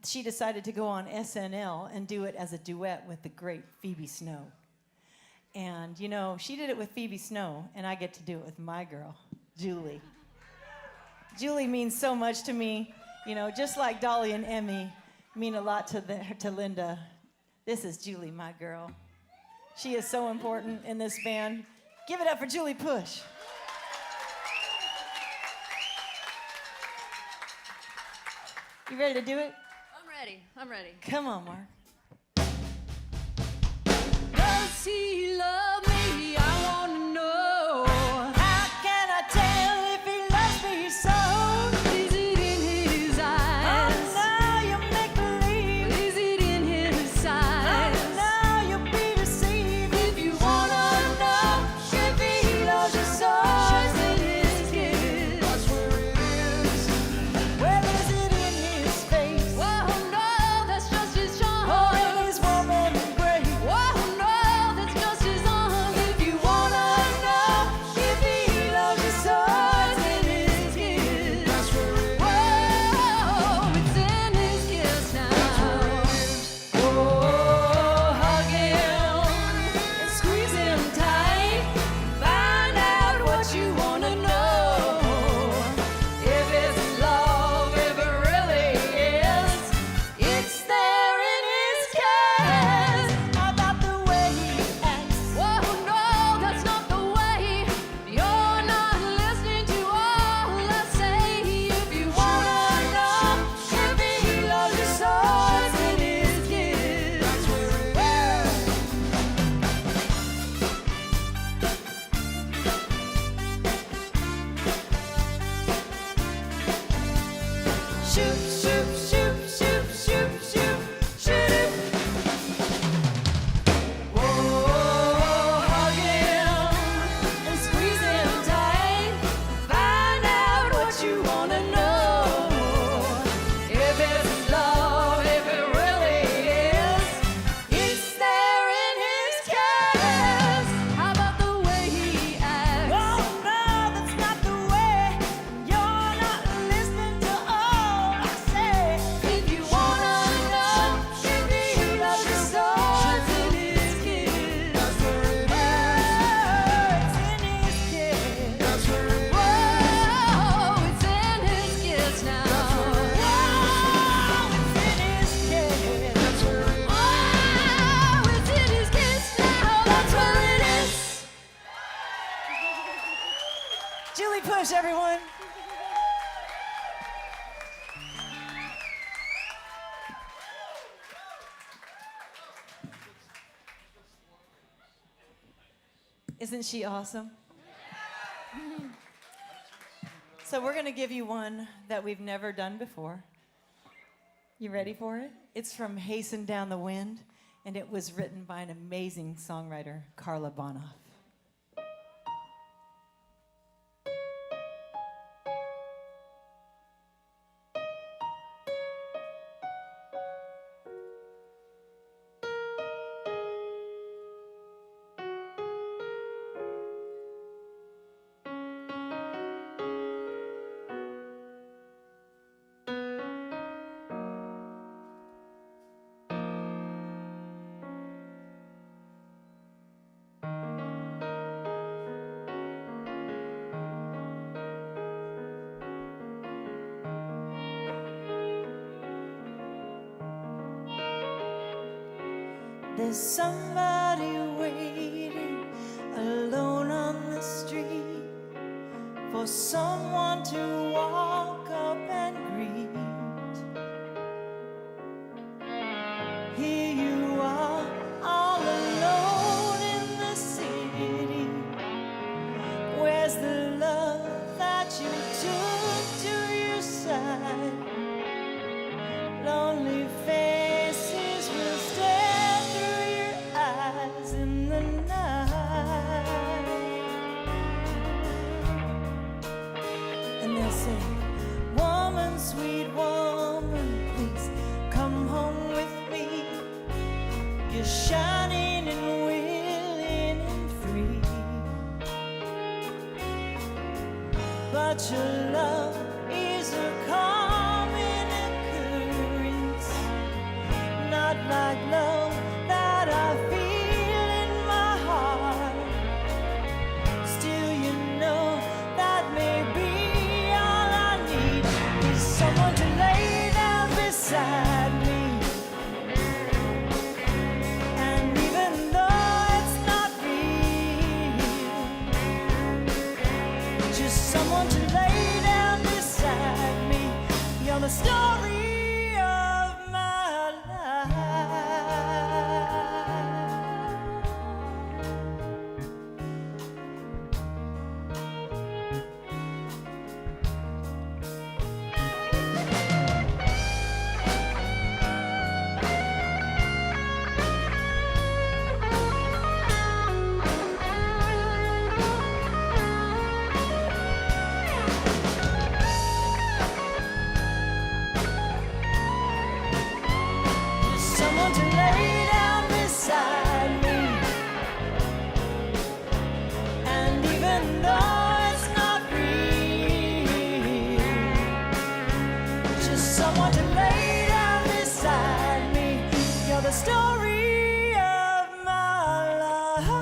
she decided to go on SNL and do it as a duet with the great Phoebe Snow. And, you know, she did it with Phoebe Snow, and I get to do it with my girl, Julie. Julie means so much to me. You know, just like Dolly and Emmy mean a lot to Linda. This is Julie, my girl. She is so important in this band. Give it up for Julie Push. You ready to do it? I'm ready. I'm ready. Come on, Mark. Does he love me? I want to know. How can I tell if he loves me so? Is it in his eyes? Oh, now you make believe. Is it in his size? Oh, now you'll be deceived. If you wanna know if he loves you so, is it his kiss? That's where it is. Well, is it in his face? Whoa, no, that's just his charm. Or in his woman grace? Whoa, no, that's just his arm. shoop, shoop, shoop, shoop, shoop, shoop, shoop. Whoa, hug him and squeeze him tight. Find out what you wanna know. If it's love, if it really is, it's there in his kiss. How about the way he acts? Oh no, that's not the way. You're not listening to all I say. If you wanna know, if he loves you so, it's in his kiss. That's where it is. It's in his kiss. That's where it is. Whoa, it's in his kiss now. Whoa, it's in his kiss. That's where it is. Whoa, it's in his kiss now. That's where it is. Julie Push, everyone. Isn't she awesome? So we're going to give you one that we've never done before. You ready for it? It's from Hasten Down the Wind, and it was written by an amazing songwriter, Carla Bonoff. There's somebody waiting alone on the street for someone to walk up and greet. Here you are, all alone in the city. Where's the love that you took to your side? Lonely faces will stare through your eyes in the night, and they'll say, woman, sweet woman, please come home with me. You're shining and willing and free, but your love is a common occurrence, not like love that I feel in my heart. Still, you know that maybe all I need is someone to lay down beside me. And even though it's not real, just someone to lay down beside me. You're the story of my life. Someone to lay down beside me. And even though it's not real, just someone to lay down beside me. You're the story of my life.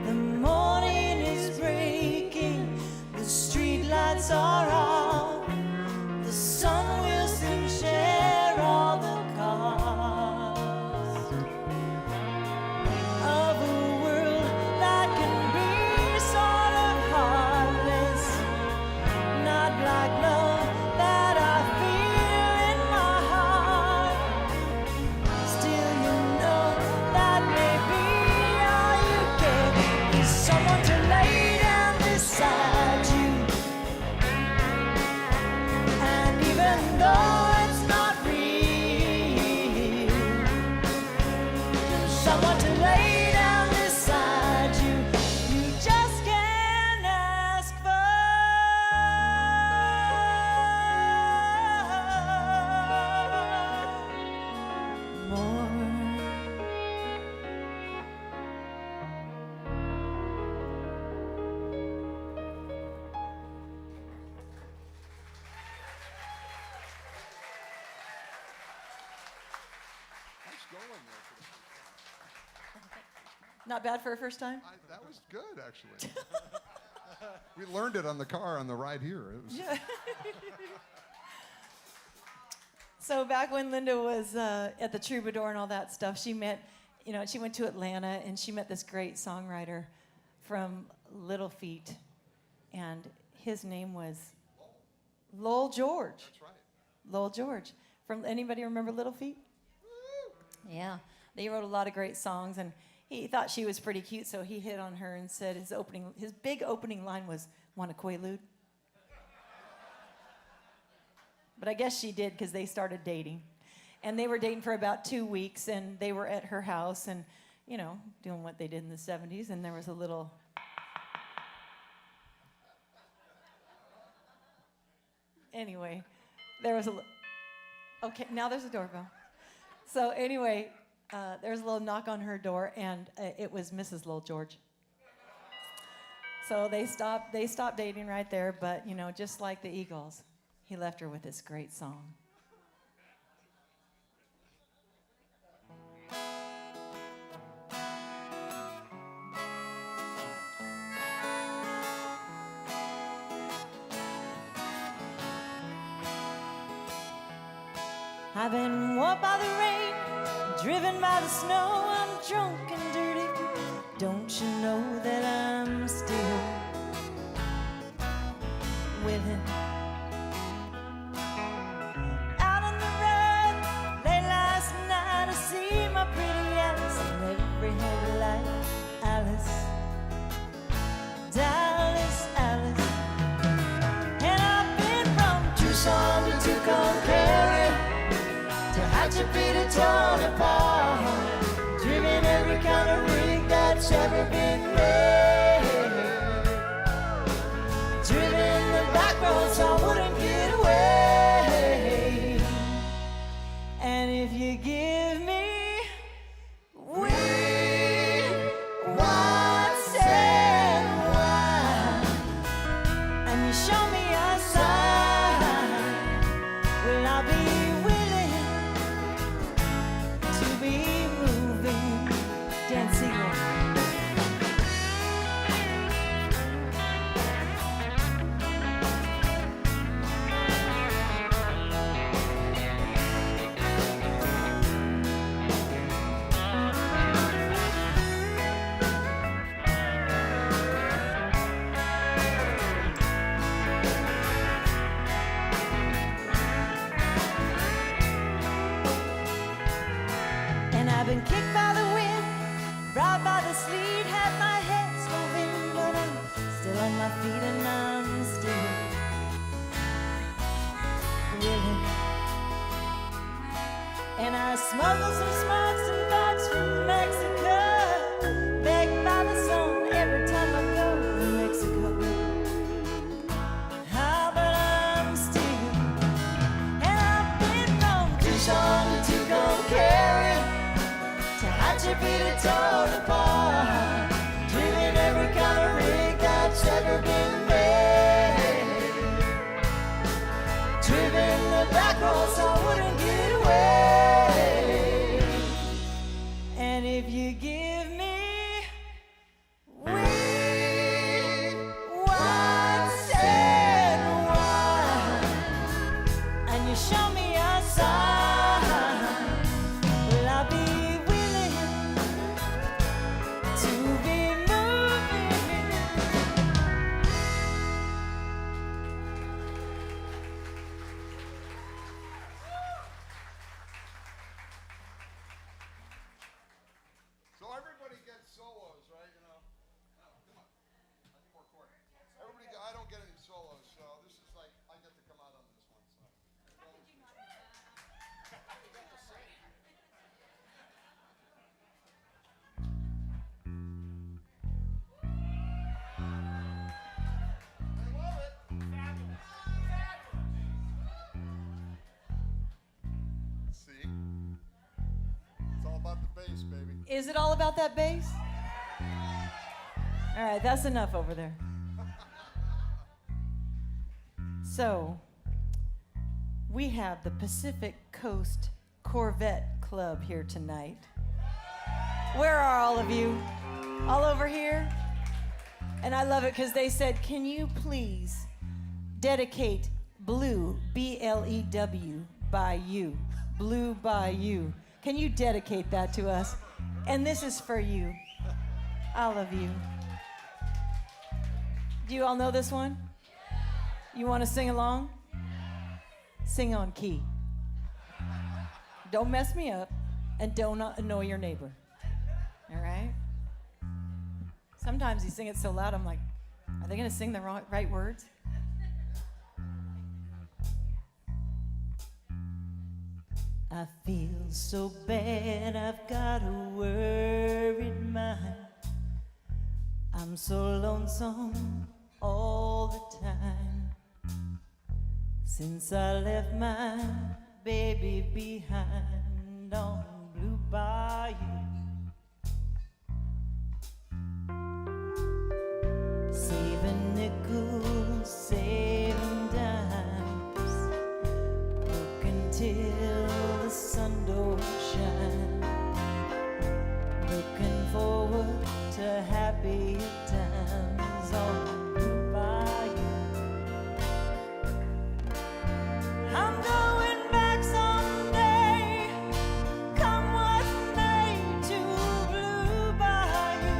The morning is breaking, the streetlights are off. The sun will soon share all the cost of a world that can be going there for the first time. Not bad for a first time? That was good, actually. We learned it on the car on the ride here. It was Yeah. So back when Linda was at the Troubadour and all that stuff, she met, she went to Atlanta and she met this great songwriter from Little Feat, and his name was Lowell George. That's right. Lowell George. From anybody remember Little Feat? Yeah, they wrote a lot of great songs, and he thought she was pretty cute, so he hit on her and said his big opening line was, "Want a Quaalude?" But I guess she did because they started dating. And they were dating for about 2 weeks, and they were at her house and, doing what they did in the 70s, and there was a little... Anyway, there was a... Okay, now there's a doorbell. So anyway, there was a little knock on her door, and it was Mrs. Lowell George. So they stopped dating right there, but, just like the Eagles, he left her with this great song. I've been warped by the rain, driven by the snow. I'm drunk and dirty. Don't you know that I'm still willing? Out on the road late last night, I see my pretty Alice in every headlight. Alice, Dallas, Alice. And I've been from Tucson to Tucumcari, to Hatchapeta, torn apart, driven every kind of rig that's ever been made, driven the back roads so I wouldn't get away. And if you give me weed, whites, and wine, and you show me a sign, will I be dancing on. And I've been kicked by the wind, brought by the sleet, had my head moving, but I'm still on my feet and I'm still willing. And I smuggle some smokes and thoughts from Mexico, begged by the sun every time I go to Mexico. Ah, but I'm still, and I've been from Tucson to Tucumcari, Hatchapeta, torn apart, driven every kind of rig that's ever been made, driven the back roads so I wouldn't get away. And if you give me weed, whites, and wine, and you show me a sign, will I be solos, right? Oh, come on. I need more chord. I don't get any solos, so this is like, I get to come out on this one. So. I love it. See? It's all about the bass, baby. Is it all about that bass? All right, that's enough over there. So, we have the Pacific Coast Corvette club here tonight. Where are all of you? All over here? And I love it because they said, can you please dedicate Blue, B-L-E-W, by you. Blue by you. Can you dedicate that to us? And this is for you. All of you. Do you all know this one? You want to sing along? Sing on key. Don't mess me up, and don't annoy your neighbor. All right? Sometimes you sing it so loud, I'm like, are they going to sing the right words? I feel so bad, I've got a worried mind. I'm so lonesome all the time. Since I left my baby behind on Blue Bayou. Saving nickels, saving dimes, working till the sun don't shine, looking forward to happy times on Blue Bayou. I'm going back someday, come what may, to Blue Bayou,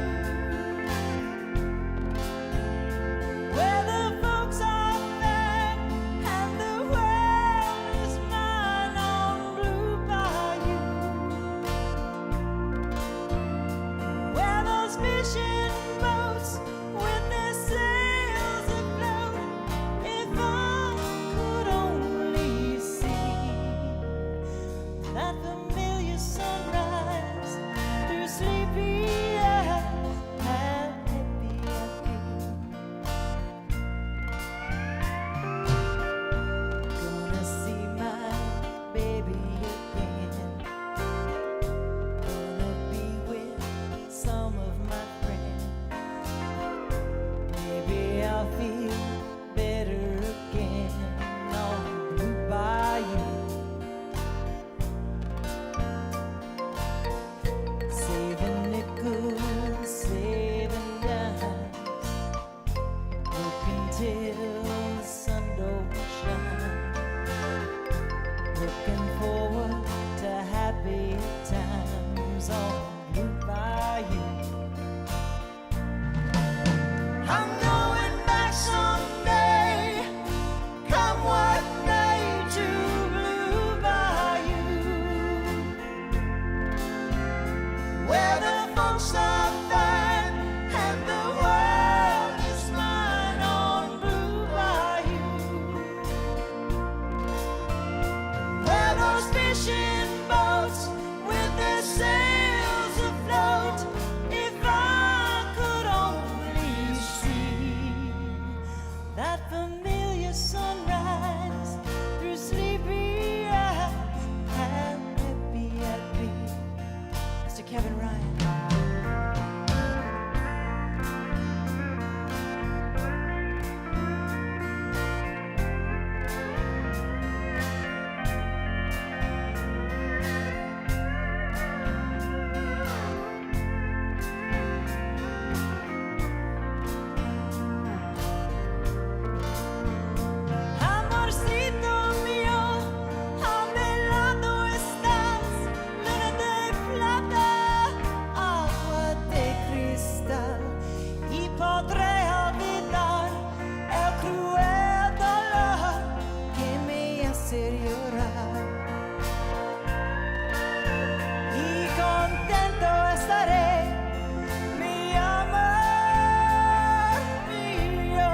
where the folks are fair and the world is mine on Blue Bayou, where those fishing boats with their sails afloat, if I could only see that familiar sunrise through sleepy eyes, happy, gonna see my baby again, gonna be with some of my friends, maybe I'll feel better again on Blue Bayou. Saving nickels, saving dimes, working till the sun don't shine, looking forward to happy times on Blue Bayou. I'm going back someday, come what may, to Blue Bayou, where the folks are fine and the world is mine on Blue Bayou, where those fishing boats with their sails afloat, if I could only see that familiar sunrise through sleepy eyes, happy, happy. Mr. Kevin Ryan. Amorcito mío, a mi lado estás, luna de plata, agua de cristal, y podré olvidar el cruel dolor que me hace llorar, y contento estaré, mi amor mío,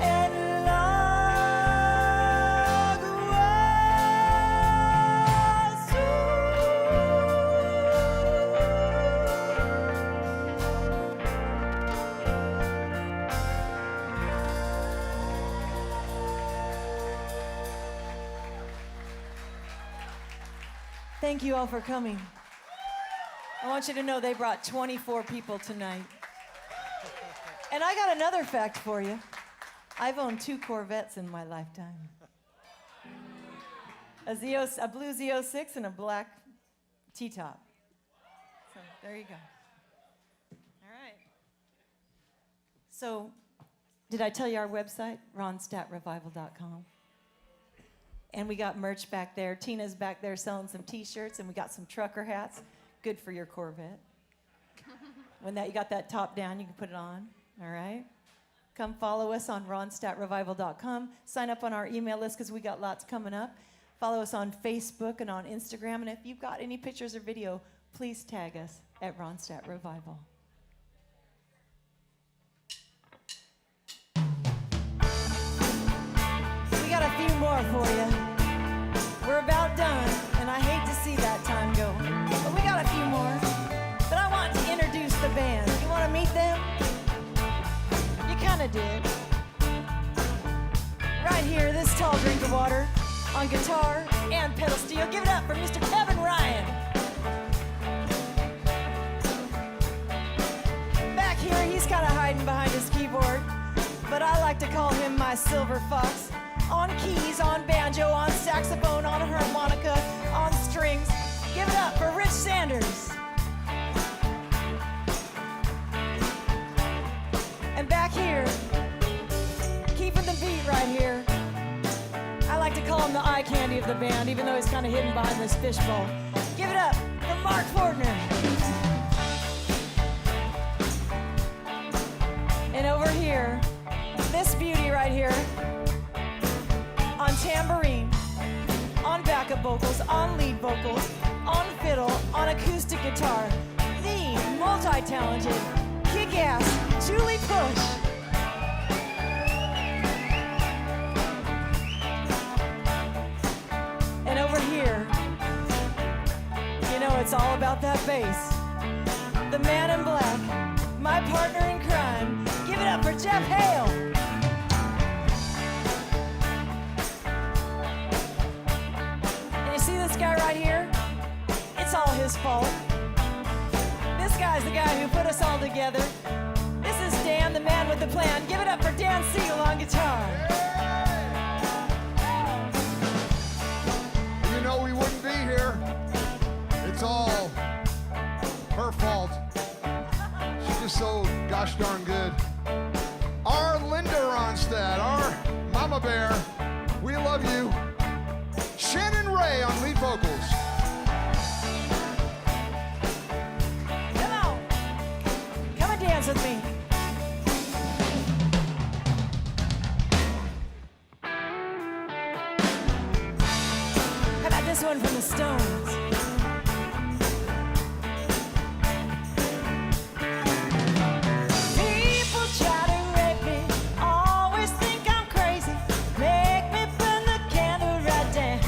en el agua azul. Thank you all for coming. I want you to know they brought 24 people tonight. And I got another fact for you. I've owned 2 Corvettes in my lifetime. a blue Z06 and a black T-top. So there you go. All right. So did I tell you our website? RONSTADTRevival.com. And we got merch back there. Tina's back there selling some T-shirts, and we got some trucker hats. Good for your Corvette. When you got that top down, you can put it on. All right? Come follow us on RONSTADTRevival.com. Sign up on our email list because we got lots coming up. Follow us on Facebook and on Instagram. And if you've got any pictures or video, please tag us at RONSTADT REVIVAL. We got a few more for you. We're about done, and I hate to see that time go. But we got a few more. But I want to introduce the band. You want to meet them? You kind of did. Right here, this tall drink of water on guitar and pedal steel. Give it up for Mr. Kevin Ryan. Back here, he's kind of hiding behind his keyboard, but I like to call him my silver fox. On keys, on banjo, on saxophone, on harmonica, on strings. Give it up for Rich Sanders. And back here, keeping the beat right here, I like to call him the eye candy of the band, even though he's kind of hidden behind this fishbowl. Give it up for Mark Fortner. And over here, this beauty right here, on tambourine, on backup vocals, on lead vocals, on fiddle, on acoustic guitar, the multi-talented, kick-ass Julie Push. And over here, you know it's all about that bass. The man in black, my partner in crime. Give it up for Jeff Hale. See this guy right here? It's all his fault. This guy's the guy who put us all together. This is Dan, the man with the plan. Give it up for Dan Siegel on guitar. You know we wouldn't be here. It's all her fault. She's just so gosh darn good. Our Linda Ronstadt, our mama bear, we love you. Shannon Ray on lead vocals. Come on. Come and dance with me. How about this one from the Stones? People try to rape me, always think I'm crazy, make me burn the candle right down.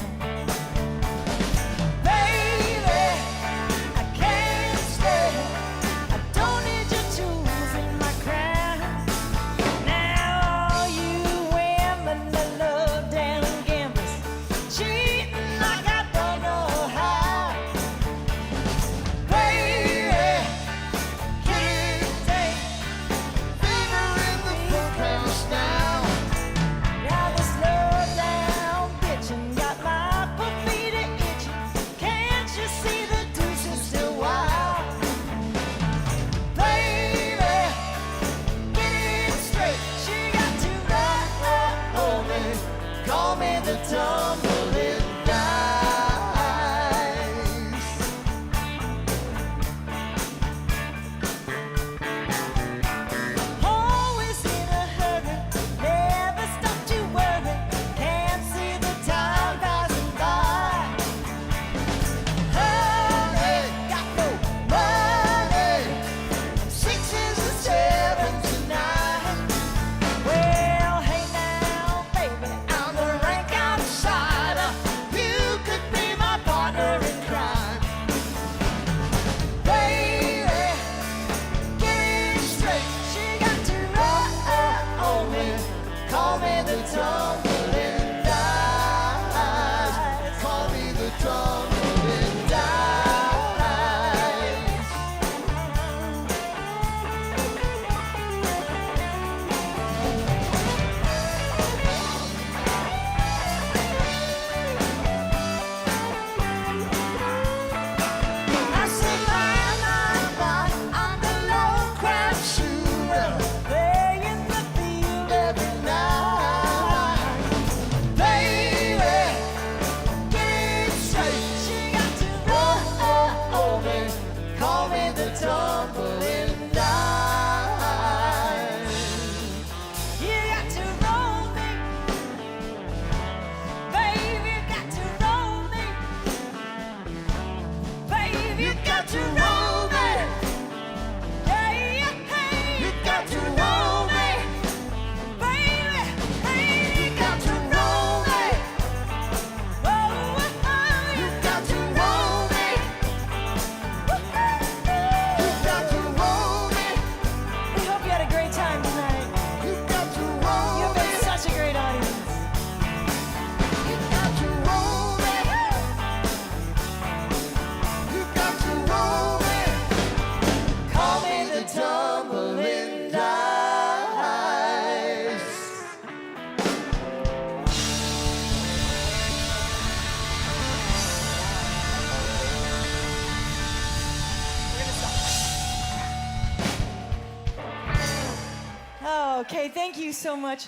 Okay, thank you so much.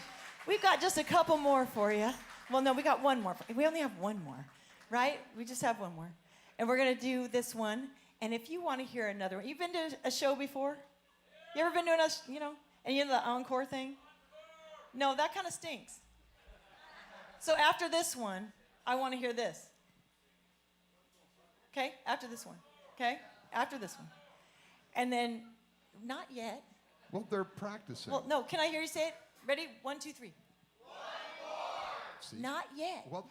We've got just a couple more for you. Well, no, we got one more. We only have one more, right? We just have one more. And we're going to do this one. And if you want to hear another one, you've been to a show before? You ever been to and you know the encore thing? No, that kind of stinks. So after this one, I want to hear this. Okay? After this one. Okay? After this one. And then, not yet. Well, they're practicing. Well, no, can I hear you say it? Ready? 1, 2, 3. One more. See? Not yet. Well,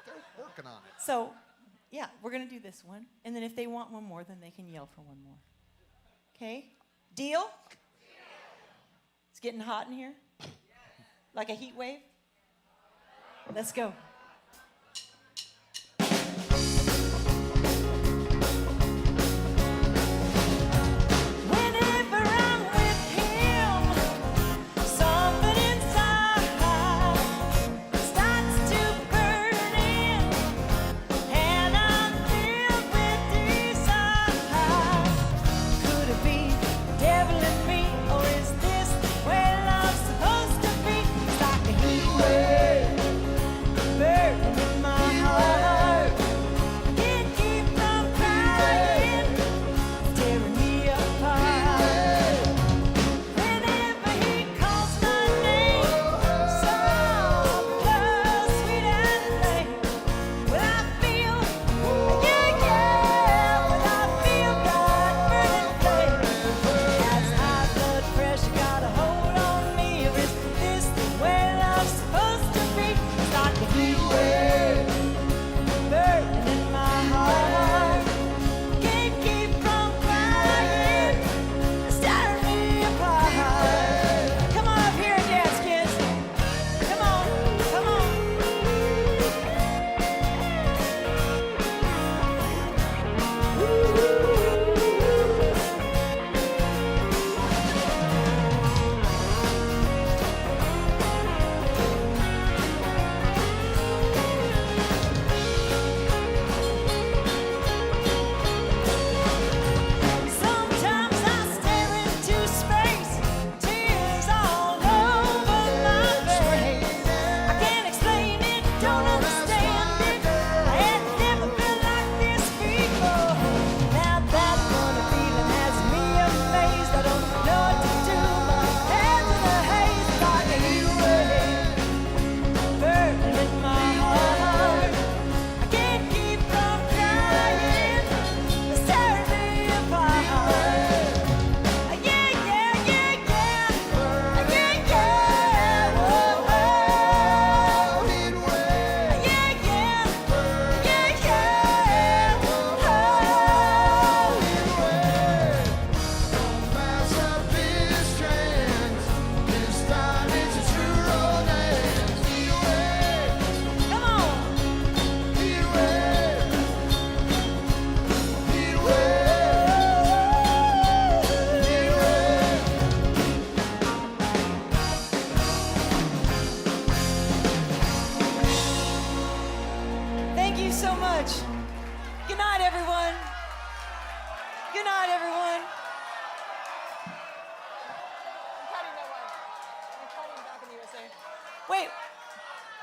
they're working on it. So, yeah, we're going to do this one. And then if they want one more, then they can yell for one more. Okay? Deal? It's getting hot in here? Like a heat wave? Let's go.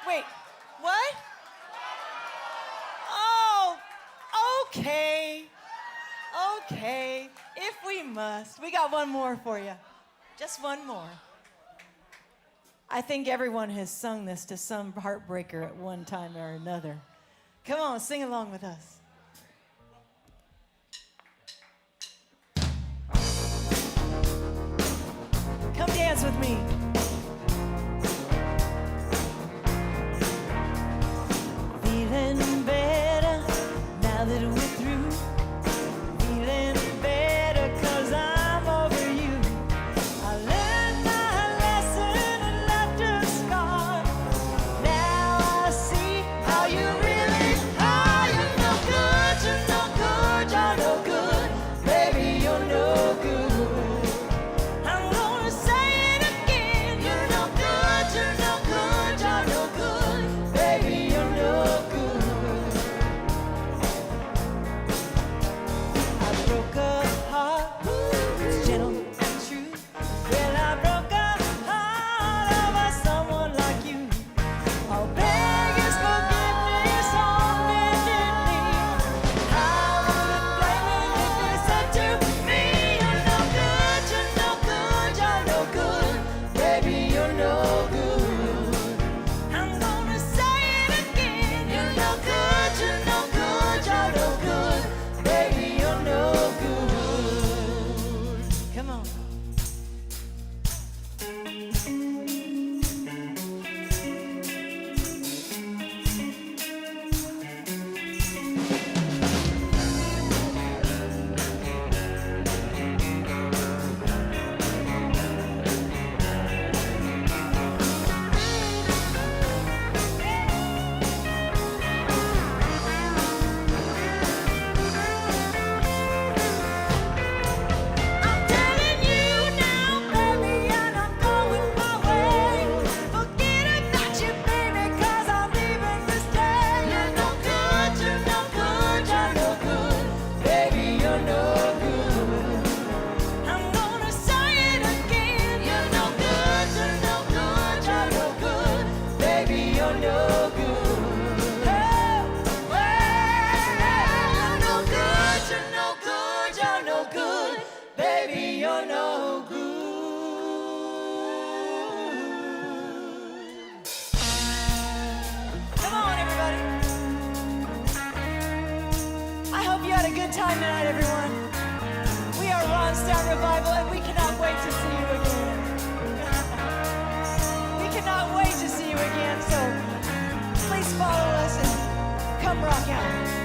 Wait, what? Oh, okay. Okay, if we must. We got one more for you. Just one more. I think everyone has sung this to some heartbreaker at one time or another. Come on, sing along with us. Come dance with me. Feeling better now that we're through. Feeling better 'cause I'm over you. I learned my lesson and left a scar. Now I see how you really are. You're no good, you're no good, you're no good. Baby, you're no good. I'm gonna say it again. You're no good, you're no good, you're no good. Baby, you're no good. good time tonight, everyone. We are RONSTADT Revival, and we cannot wait to see you again. We cannot wait to see you again, so please follow us and come rock out.